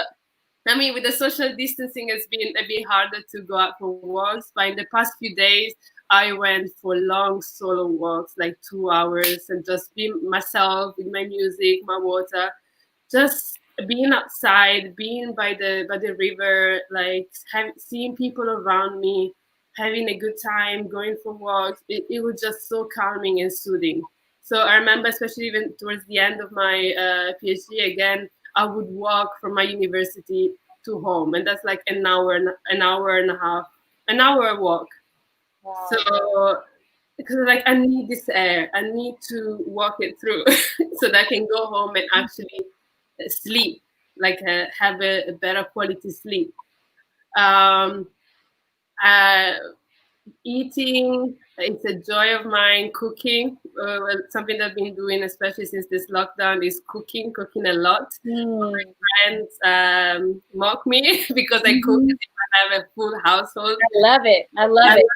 I mean, with the social distancing, it's been a bit harder to go out for walks. But in the past few days, I went for long solo walks, like 2 hours, and just be myself with my music, my water, just being outside, being by the river, like seeing people around me, having a good time, going for walks. It was just so calming and soothing. So I remember, especially even towards the end of my PhD, again, I would walk from my university to home, and that's like an hour and a half, an hour walk. Wow. So because like I need this air, I need to walk it through so that I can go home and actually sleep, like have a better quality sleep. eating, it's a joy of mine. Cooking, well, something that I've been doing, especially since this lockdown, is cooking a lot. Mm. Friends mock me because I cook Mhm. as if I have a full household. I love it. I love it.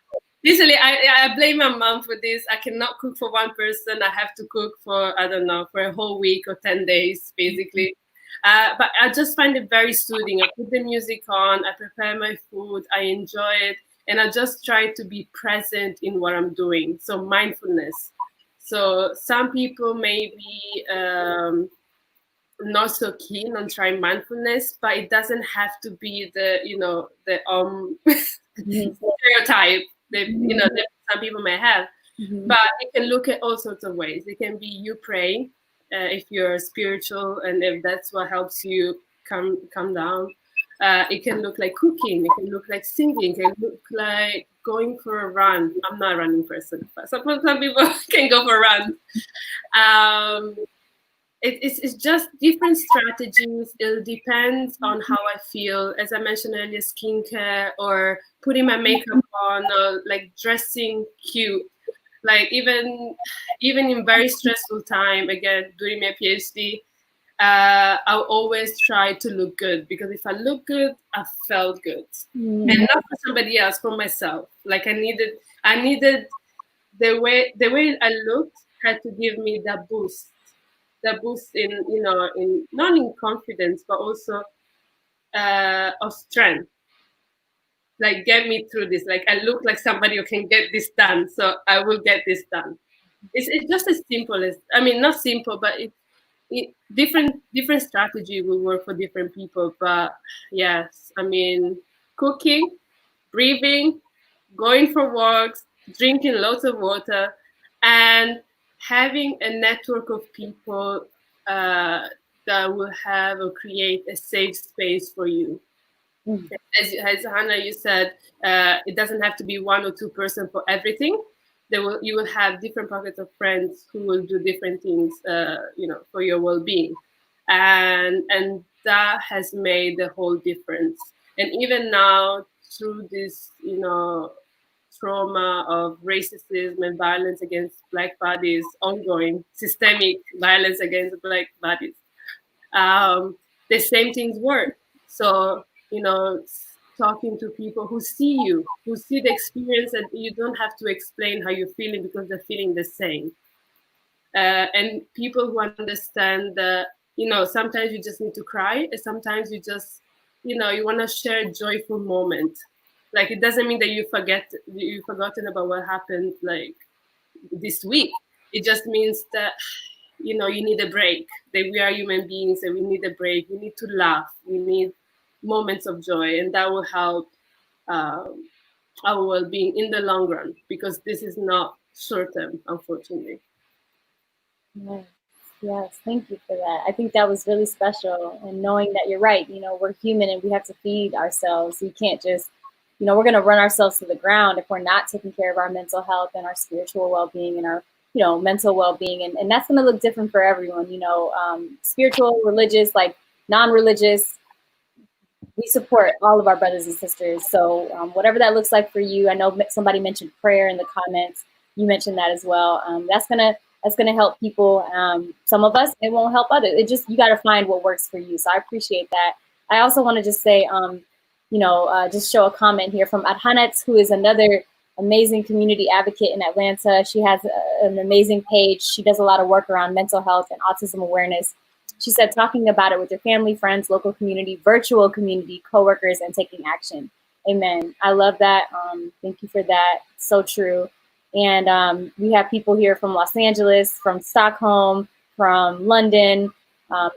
Usually, I blame my mom for this. I cannot cook for one person. I have to cook for, I don't know, for a whole week or 10 days, basically. But I just find it very soothing. I put the music on, I prepare my food, I enjoy it, and I just try to be present in what I'm doing. So mindfulness. So some people may be not so keen on trying mindfulness, but it doesn't have to be the, the Mhm. stereotype that Mhm. that some people may have. Mhm. But it can look at all sorts of ways. It can be you praying, if you're spiritual, and if that's what helps you come down. It can look like cooking. It can look like singing. It can look like going for a run. I'm not a running person, but some people can go for a run. Um, it's just different strategies. It depends on how I feel. As I mentioned earlier, skincare or putting my makeup on, or like dressing cute. Like even in very stressful time, again doing my PhD, I'll always try to look good, because if I look good, I felt good, and Mhm. not for somebody else, for myself. Like I needed the way I looked had to give me that boost in, in not in confidence, but also of strength. Like, get me through this. Like, I look like somebody who can get this done, so I will get this done. It's just as simple as, I mean, not simple, but different strategy will work for different people. But yes, I mean, cooking, breathing, going for walks, drinking lots of water, and having a network of people uh, that will have or create a safe space for you. Mhm. As Hannah, you said, it doesn't have to be one or two person for everything. You will have different pockets of friends who will do different things, for your well-being, and that has made the whole difference. And even now, through this, trauma of racism and violence against Black bodies, ongoing systemic violence against Black bodies, the same things work. So, talking to people who see you, who see the experience, and you don't have to explain how you're feeling because they're feeling the same. And people who understand that, sometimes you just need to cry, and sometimes you want to share a joyful moment. Like, it doesn't mean that you've forgotten about what happened, like, this week. It just means that you need a break, that we are human beings and we need a break. We need to laugh, we need moments of joy, and that will help um, our well-being in the long run, because this is not short term, unfortunately. Yes, yes, thank you for that. I think that was really special. And knowing that you're right, we're human and we have to feed ourselves. We can't just, we're going to run ourselves to the ground if we're not taking care of our mental health and our spiritual well being and our, mental well being. And that's going to look different for everyone, spiritual, religious, like non religious. We support all of our brothers and sisters. So whatever that looks like for you, I know somebody mentioned prayer in the comments. You mentioned that as well. That's gonna help people. Some of us, it won't help others. It just, you got to find what works for you. So I appreciate that. I also want to just say, just show a comment here from Adhanet, who is another amazing community advocate in Atlanta. She has an amazing page. She does a lot of work around mental health and autism awareness. She said, talking about it with your family, friends, local community, virtual community, coworkers, and taking action. Amen. I love that. Thank you for that. So true. And we have people here from Los Angeles, from Stockholm, from London,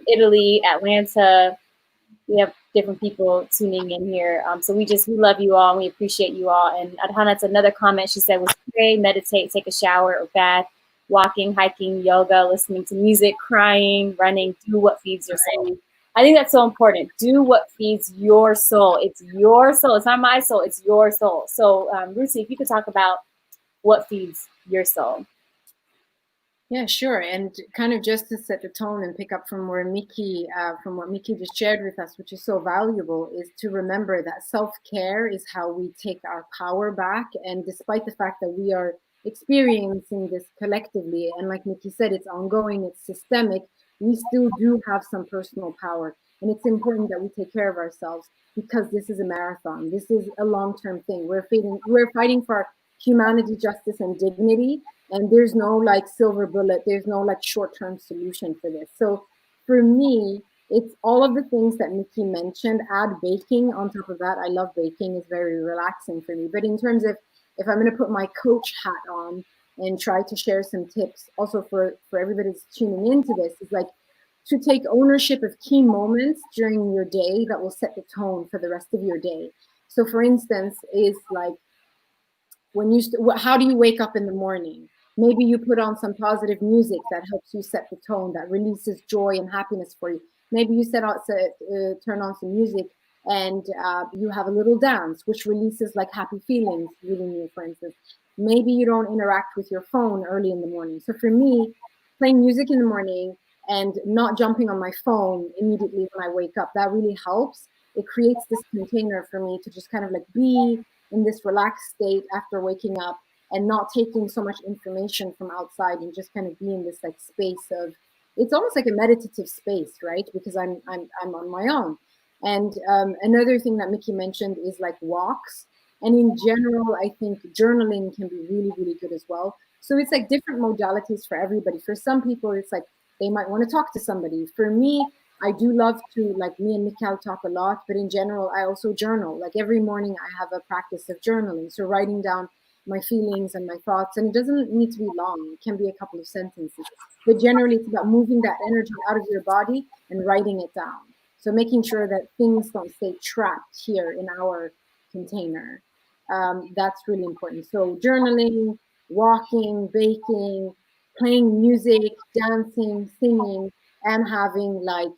Italy, Atlanta. We have different people tuning in here. So we love you all and we appreciate you all. And Adhana's another comment she said was pray, meditate, take a shower or bath, walking, hiking, yoga, listening to music, crying, running, do what feeds your soul. I think that's so important. Do what feeds your soul. It's your soul. It's not my soul. It's your soul. So Ruthie, if you could talk about what feeds your soul. Yeah, sure. And kind of just to set the tone and pick up from where from what Mickey just shared with us, which is so valuable, is to remember that self-care is how we take our power back. And despite the fact that we are experiencing this collectively, and like Mickey said, it's ongoing, it's systemic, we still do have some personal power. And it's important that we take care of ourselves because this is a marathon. This is a long-term thing. We're fighting for humanity, justice, and dignity, and there's no like silver bullet, there's no like short-term solution for this. So for me, it's all of the things that Nikki mentioned. Add baking on top of that. I love baking, it's very relaxing for me. But in terms of, if I'm going to put my coach hat on and try to share some tips also for everybody that's tuning into this, is like to take ownership of key moments during your day that will set the tone for the rest of your day. So for instance, is like when you how do you wake up in the morning? Maybe you put on some positive music that helps you set the tone, that releases joy and happiness for you. Maybe you turn on some music and you have a little dance which releases like happy feelings within you, for instance. Maybe you don't interact with your phone early in the morning. So for me, playing music in the morning and not jumping on my phone immediately when I wake up, that really helps. It creates this container for me to just kind of like be in this relaxed state after waking up and not taking so much information from outside, and just kind of be in this like space of, it's almost like a meditative space, right? Because I'm on my own. And another thing that Mickey mentioned is like walks. And in general, I think journaling can be really, really good as well. So it's like different modalities for everybody. For some people, it's like they might want to talk to somebody. For me, I do love to, like me and Mikhail talk a lot, but in general, I also journal. Like every morning I have a practice of journaling. So writing down my feelings and my thoughts, and it doesn't need to be long. It can be a couple of sentences, but generally it's about moving that energy out of your body and writing it down. So making sure that things don't stay trapped here in our container. That's really important. So journaling, walking, baking, playing music, dancing, singing, and having like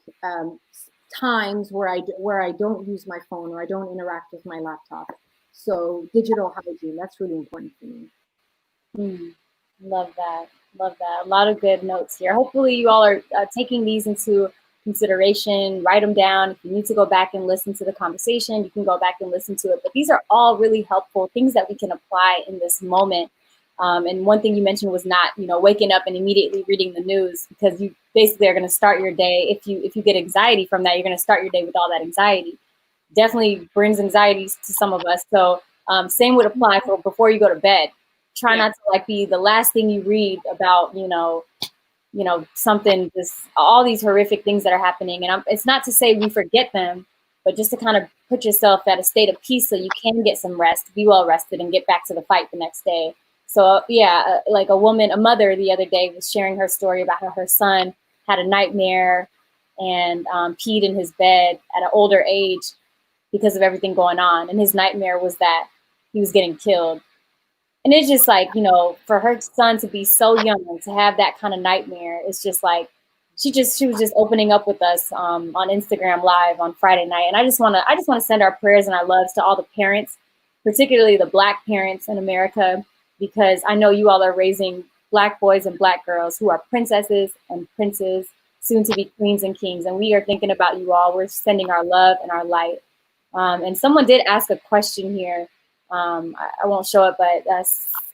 times where I don't use my phone or I don't interact with my laptop. So digital hygiene, that's really important for me. Love that. Love that. A lot of good notes here. Hopefully you all are taking these into consideration. Write them down. If you need to go back and listen to the conversation, you can go back and listen to it. But these are all really helpful things that we can apply in this moment. And one thing you mentioned was not, waking up and immediately reading the news, because you basically are going to start your day. If you get anxiety from that, you're going to start your day with all that anxiety. Definitely brings anxieties to some of us. So same would apply for before you go to bed. Try not to like be the last thing you read about, something, just all these horrific things that are happening. And it's not to say we forget them, but just to kind of put yourself at a state of peace so you can get some rest, be well rested, and get back to the fight the next day. So like a mother the other day was sharing her story about how her son had a nightmare and peed in his bed at an older age because of everything going on. And his nightmare was that he was getting killed. And it's just like, for her son to be so young and to have that kind of nightmare, it's just like, she was just opening up with us on Instagram Live on Friday night. And I just want to send our prayers and our loves to all the parents, particularly the Black parents in America, because I know you all are raising Black boys and Black girls who are princesses and princes, soon to be queens and kings. And we are thinking about you all. We're sending our love and our light. And someone did ask a question here. I won't show it, but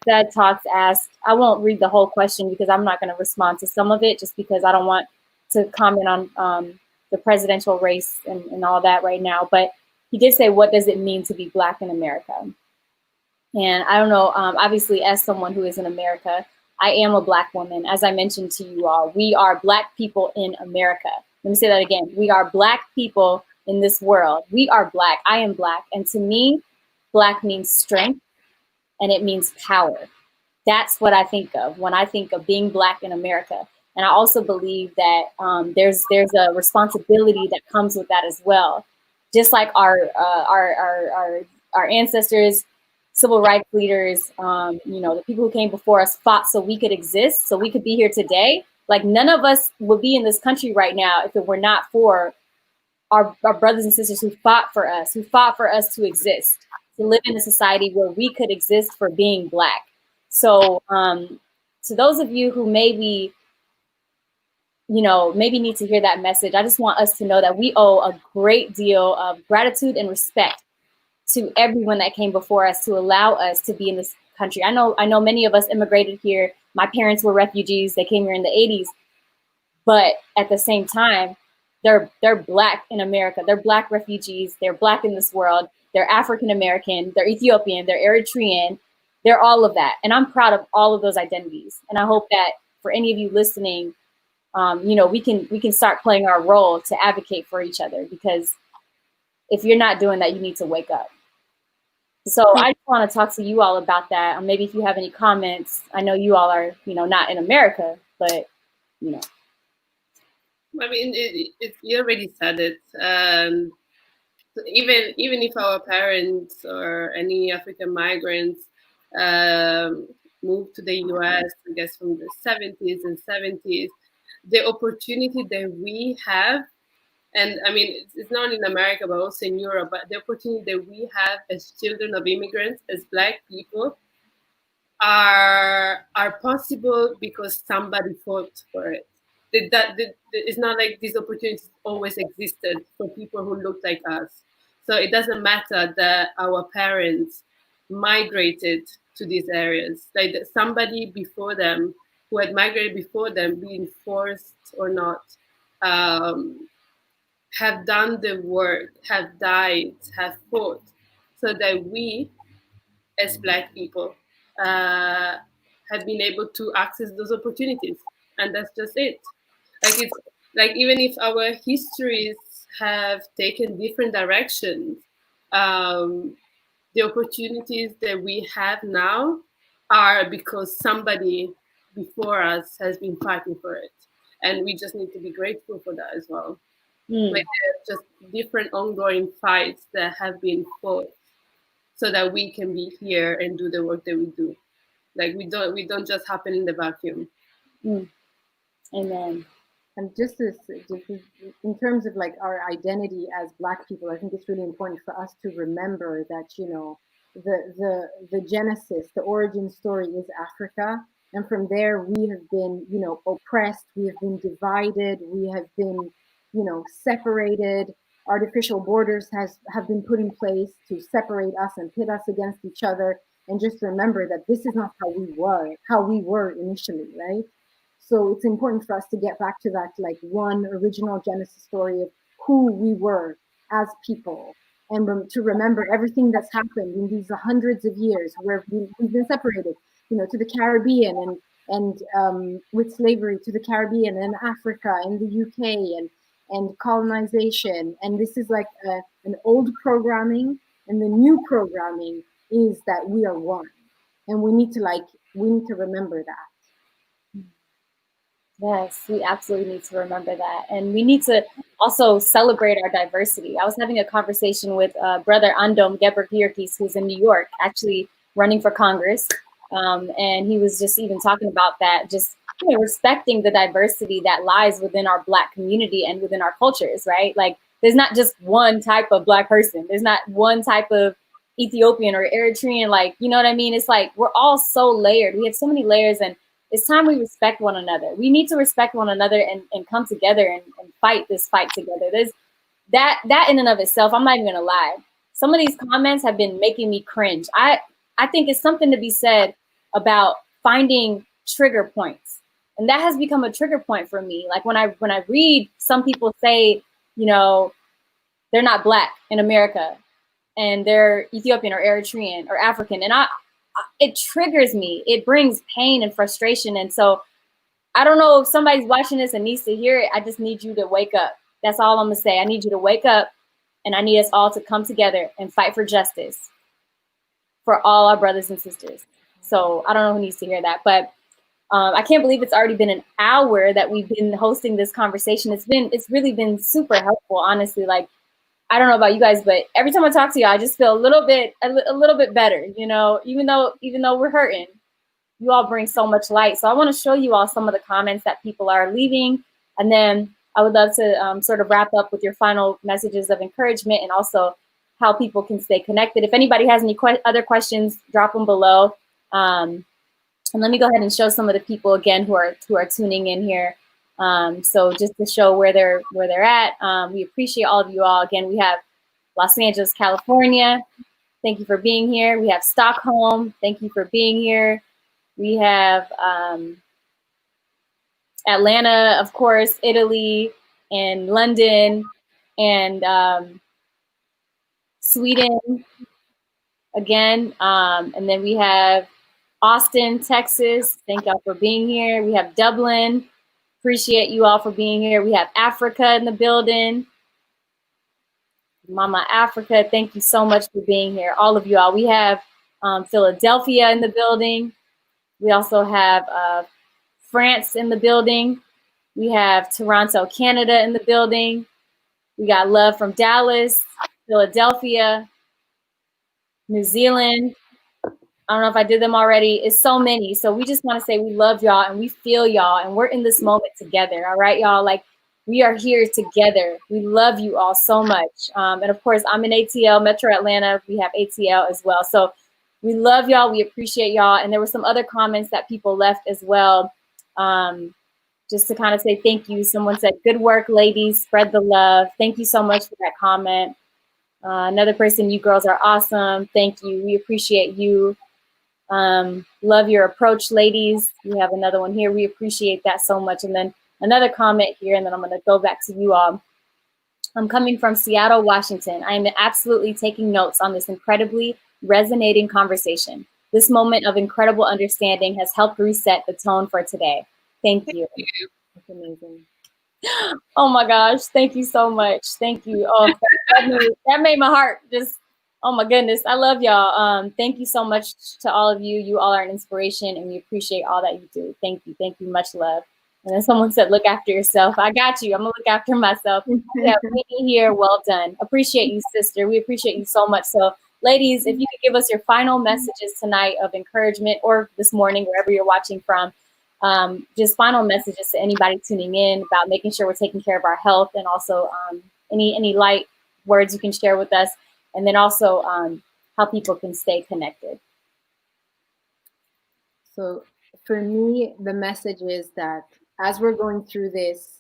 Sad Talks asked, I won't read the whole question because I'm not going to respond to some of it, just because I don't want to comment on the presidential race and all that right now. But he did say, what does it mean to be Black in America? And I don't know, obviously, as someone who is in America, I am a Black woman. As I mentioned to you all, we are Black people in America. Let me say that again. We are Black people in this world. We are Black. I am Black. And to me, Black means strength, and it means power. That's what I think of when I think of being Black in America. And I also believe that there's a responsibility that comes with that as well. Just like our ancestors, civil rights leaders, the people who came before us fought so we could exist, so we could be here today. Like, none of us would be in this country right now if it were not for our brothers and sisters who fought for us to exist, to live in a society where we could exist for being Black. So to those of you who maybe, maybe need to hear that message, I just want us to know that we owe a great deal of gratitude and respect to everyone that came before us to allow us to be in this country. I know many of us immigrated here. My parents were refugees. They came here in the 80s. But at the same time, they're Black in America. They're Black refugees. They're Black in this world. They're African American. They're Ethiopian. They're Eritrean. They're all of that. And I'm proud of all of those identities. And I hope that for any of you listening, we can start playing our role to advocate for each other, because if you're not doing that, you need to wake up. So I just want to talk to you all about that. Maybe if you have any comments. I know you all are, not in America, but, I mean, you already said it. Even if our parents or any African migrants moved to the US, I guess from the 70s and 70s, the opportunity that we have, and I mean, it's not in America, but also in Europe, but the opportunity that we have as children of immigrants, as Black people, are possible because somebody fought for it. It's not like these opportunities always existed for people who look like us. So it doesn't matter that our parents migrated to these areas. Like somebody before them who had migrated before them, being forced or not, have done the work, have died, have fought, so that we, as Black people, have been able to access those opportunities. And that's just it. Like, it's like, even if our histories have taken different directions, the opportunities that we have now are because somebody before us has been fighting for it. And we just need to be grateful for that as well. Like, just different ongoing fights that have been fought so that we can be here and do the work that we do. Like, we don't just happen in the vacuum. Amen. And just in terms of like our identity as Black people, I think it's really important for us to remember that, the genesis, the origin story is Africa. And from there, we have been, oppressed, we have been divided, we have been, separated. Artificial borders have been put in place to separate us and pit us against each other. And just remember that this is not how we were initially, right? So it's important for us to get back to that like one original Genesis story of who we were as people, and to remember everything that's happened in these hundreds of years where we've been separated, to the Caribbean and with slavery to the Caribbean and Africa and the UK and colonization. And this is like an old programming, and the new programming is that we are one, and we need to remember that. Yes, we absolutely need to remember that. And we need to also celebrate our diversity. I was having a conversation with Brother Andom Gebergirkis, who's in New York, actually running for Congress. And he was just even talking about that, just respecting the diversity that lies within our Black community and within our cultures, right? Like, there's not just one type of Black person. There's not one type of Ethiopian or Eritrean, like, you know what I mean? It's like, we're all so layered. We have so many layers, and it's time we respect one another. We need to respect one another and come together and fight this fight together. There's that in and of itself, I'm not even gonna lie. Some of these comments have been making me cringe. I think it's something to be said about finding trigger points. And that has become a trigger point for me. Like when I read some people say, they're not Black in America and they're Ethiopian or Eritrean or African. And it triggers me. It brings pain and frustration. And so I don't know if somebody's watching this and needs to hear it. I just need you to wake up. That's all I'm gonna say. I need you to wake up, and I need us all to come together and fight for justice for all our brothers and sisters. So I don't know who needs to hear that, but I can't believe it's already been an hour that we've been hosting this conversation. It's really been super helpful, honestly. Like, I don't know about you guys, but every time I talk to you, I just feel a little bit better, even though we're hurting, you all bring so much light. So I want to show you all some of the comments that people are leaving. And then I would love to sort of wrap up with your final messages of encouragement and also how people can stay connected. If anybody has any other questions, drop them below. And And let me go ahead and show some of the people again who are tuning in here. So just to show where they're at, we appreciate all of you all. Again, we have Los Angeles, California. Thank you for being here. We have Stockholm. Thank you for being here. We have Atlanta, of course, Italy, and London, and Sweden again. And then we have Austin, Texas. Thank y'all for being here. We have Dublin. Appreciate you all for being here. We have Africa in the building. Mama Africa, thank you so much for being here. All of you all. We have Philadelphia in the building. We also have France in the building. We have Toronto, Canada in the building. We got love from Dallas, Philadelphia, New Zealand. I don't know if I did them already. It's so many. So we just want to say we love y'all and we feel y'all and we're in this moment together. All right, y'all. Like we are here together. We love you all so much. And of course, I'm in ATL, Metro Atlanta. We have ATL as well. So we love y'all. We appreciate y'all. And there were some other comments that people left as well. Just to kind of say thank you. Someone said, good work, ladies. Spread the love. Thank you so much for that comment. Another person, you girls are awesome. Thank you. We appreciate you. Love your approach, ladies. We have another one here. We appreciate that so much. And then another comment here, and then I'm going to go back to you all. I'm coming from Seattle, Washington. I am absolutely taking notes on this incredibly resonating conversation. This moment of incredible understanding has helped reset the tone for today. Thank you. That's amazing. Oh my gosh, thank you so much. Thank you. Oh, that made my heart just, oh my goodness. I love y'all. Thank you so much to all of you. You all are an inspiration and we appreciate all that you do. Thank you. Thank you. Much love. And then someone said, look after yourself. I got you. I'm gonna look after myself. We have Winnie here. Well done. Appreciate you, sister. We appreciate you so much. So ladies, if you could give us your final messages tonight of encouragement or this morning, wherever you're watching from, just final messages to anybody tuning in about making sure we're taking care of our health, and also any light words you can share with us, and then also how people can stay connected. So for me, the message is that as we're going through this,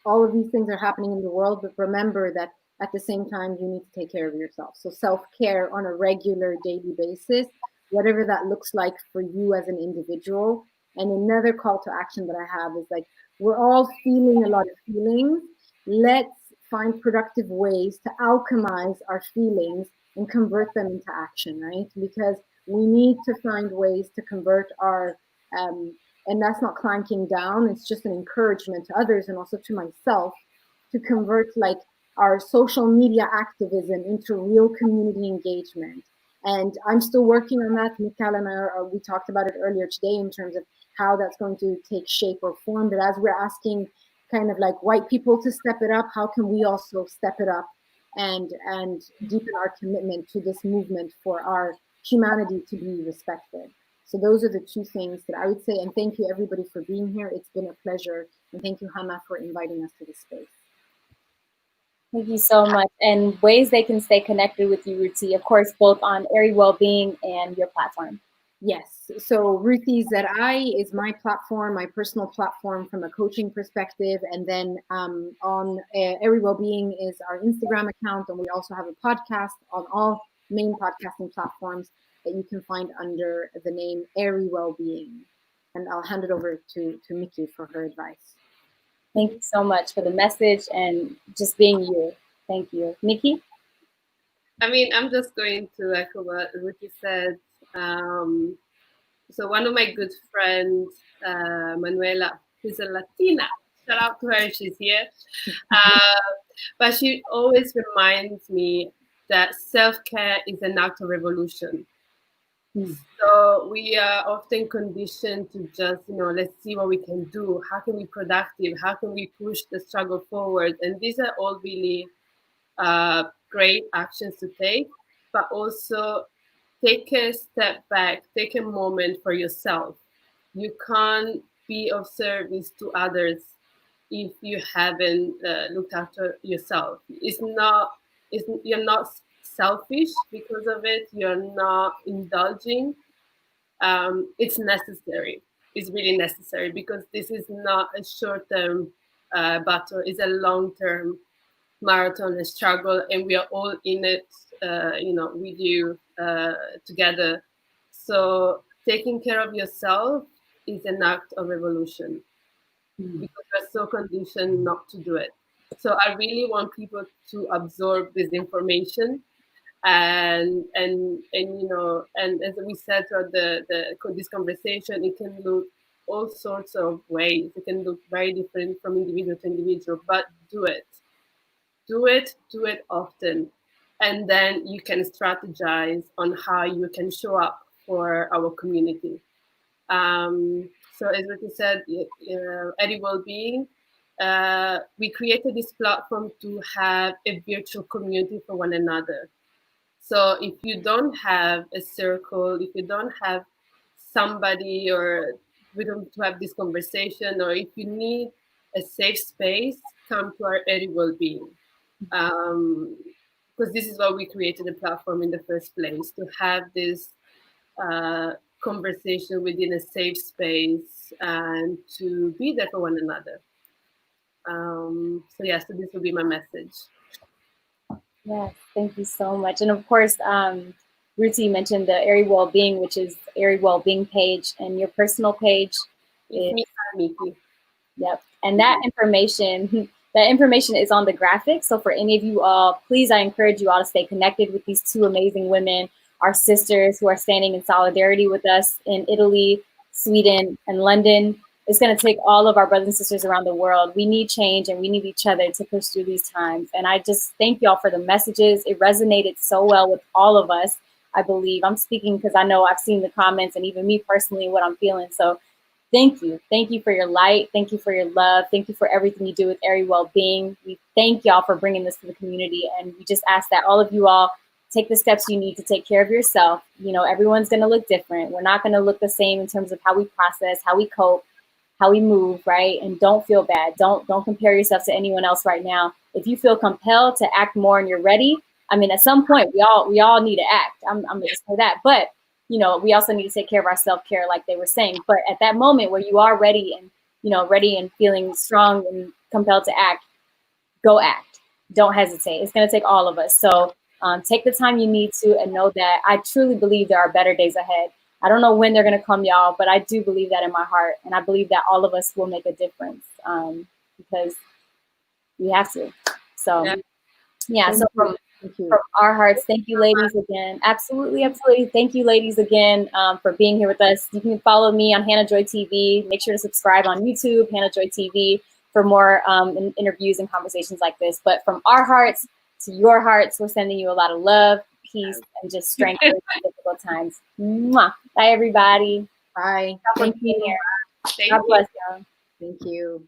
all of these things are happening in the world, but remember that at the same time, you need to take care of yourself. So self-care on a regular daily basis, whatever that looks like for you as an individual. And another call to action that I have is like, we're all feeling a lot of feelings. Let's find productive ways to alchemize our feelings and convert them into action, right? Because we need to find ways to convert our, and that's not clanking down, it's just an encouragement to others and also to myself to convert like our social media activism into real community engagement. And I'm still working on that. Mikhail and I, we talked about it earlier today in terms of how that's going to take shape or form. But as we're asking kind of like white people to step it up, how can we also step it up and deepen our commitment to this movement for our humanity to be respected? So those are the two things that I would say. And thank you everybody for being here. It's been a pleasure. And thank you, Hannah, for inviting us to this space. Thank you so much. And ways they can stay connected with you, Ruti, of course, both on Airy Wellbeing and your platform. Yes. So Ruthie ZI is my platform, my personal platform from a coaching perspective. And then on Airy Wellbeing is our Instagram account. And we also have a podcast on all main podcasting platforms that you can find under the name Airy Wellbeing. And I'll hand it over to Mickey for her advice. Thank you so much for the message and just being you. Thank you. Nikki? I mean, I'm just going to echo what Ruti said. So one of my good friends, Manuela, who's a Latina, shout out to her, she's here. But she always reminds me that self-care is an act of revolution. So we are often conditioned to just, let's see what we can do. How can we be productive? How can we push the struggle forward? And these are all really great actions to take, but also take a step back, take a moment for yourself. You can't be of service to others if you haven't looked after yourself. You're not selfish because of it. You're not indulging. it's necessary. It's really necessary, because this is not a short-term battle. It's a long-term marathon, a struggle, and we are all in it, with you together. So taking care of yourself is an act of revolution, because we're so conditioned not to do it. So I really want people to absorb this information, and as we said throughout this conversation, it can look all sorts of ways. It can look very different from individual to individual, but do it, do it often, and then you can strategize on how you can show up for our community. So as Ricky said, Eddie Wellbeing, we created this platform to have a virtual community for one another. So if you don't have a circle, if you don't have somebody, or we don't have this conversation, or if you need a safe space, come to our Eddie Wellbeing. Because this is why we created the platform in the first place, to have this conversation within a safe space and to be there for one another. So this will be my message. Yes, thank you so much. And of course, Ruti mentioned the Airy Wellbeing, which is Airy Wellbeing page, and your personal page is Miki. Yep. And that information is on the graphic. So for any of you all, please, I encourage you all to stay connected with these two amazing women, our sisters who are standing in solidarity with us in Italy, Sweden, and London. It's going to take all of our brothers and sisters around the world. We need change, and we need each other to push through these times. And I just thank y'all for the messages. It resonated so well with all of us, I believe. I'm speaking because I know I've seen the comments, and even me personally, what I'm feeling. So thank you. Thank you for your light. Thank you for your love. Thank you for everything you do with Airy Wellbeing. We thank y'all for bringing this to the community. And we just ask that all of you all take the steps you need to take care of yourself. You know, everyone's going to look different. We're not going to look the same in terms of how we process, how we cope, how we move, right? And don't feel bad. Don't compare yourself to anyone else right now. If you feel compelled to act more and you're ready, I mean, at some point we all need to act. I'm going to say that. But you know, we also need to take care of our self-care, like they were saying. But at that moment where you are ready and feeling strong and compelled to act, go act. Don't hesitate. It's going to take all of us. So take the time you need to, and know that I truly believe there are better days ahead. I don't know when they're going to come, y'all, but I do believe that in my heart. And I believe that all of us will make a difference because we have to. So, yeah. So from our hearts, thank you, ladies, again. Absolutely, absolutely. Thank you, ladies, again, for being here with us. You can follow me on Hannah Joy TV. Make sure to subscribe on YouTube, Hannah Joy TV, for more interviews and conversations like this. But from our hearts to your hearts, we're sending you a lot of love, peace, and just strength in difficult times. Mwah. Bye, everybody. Bye. Thank you. Thank God you. bless y'all. Thank you.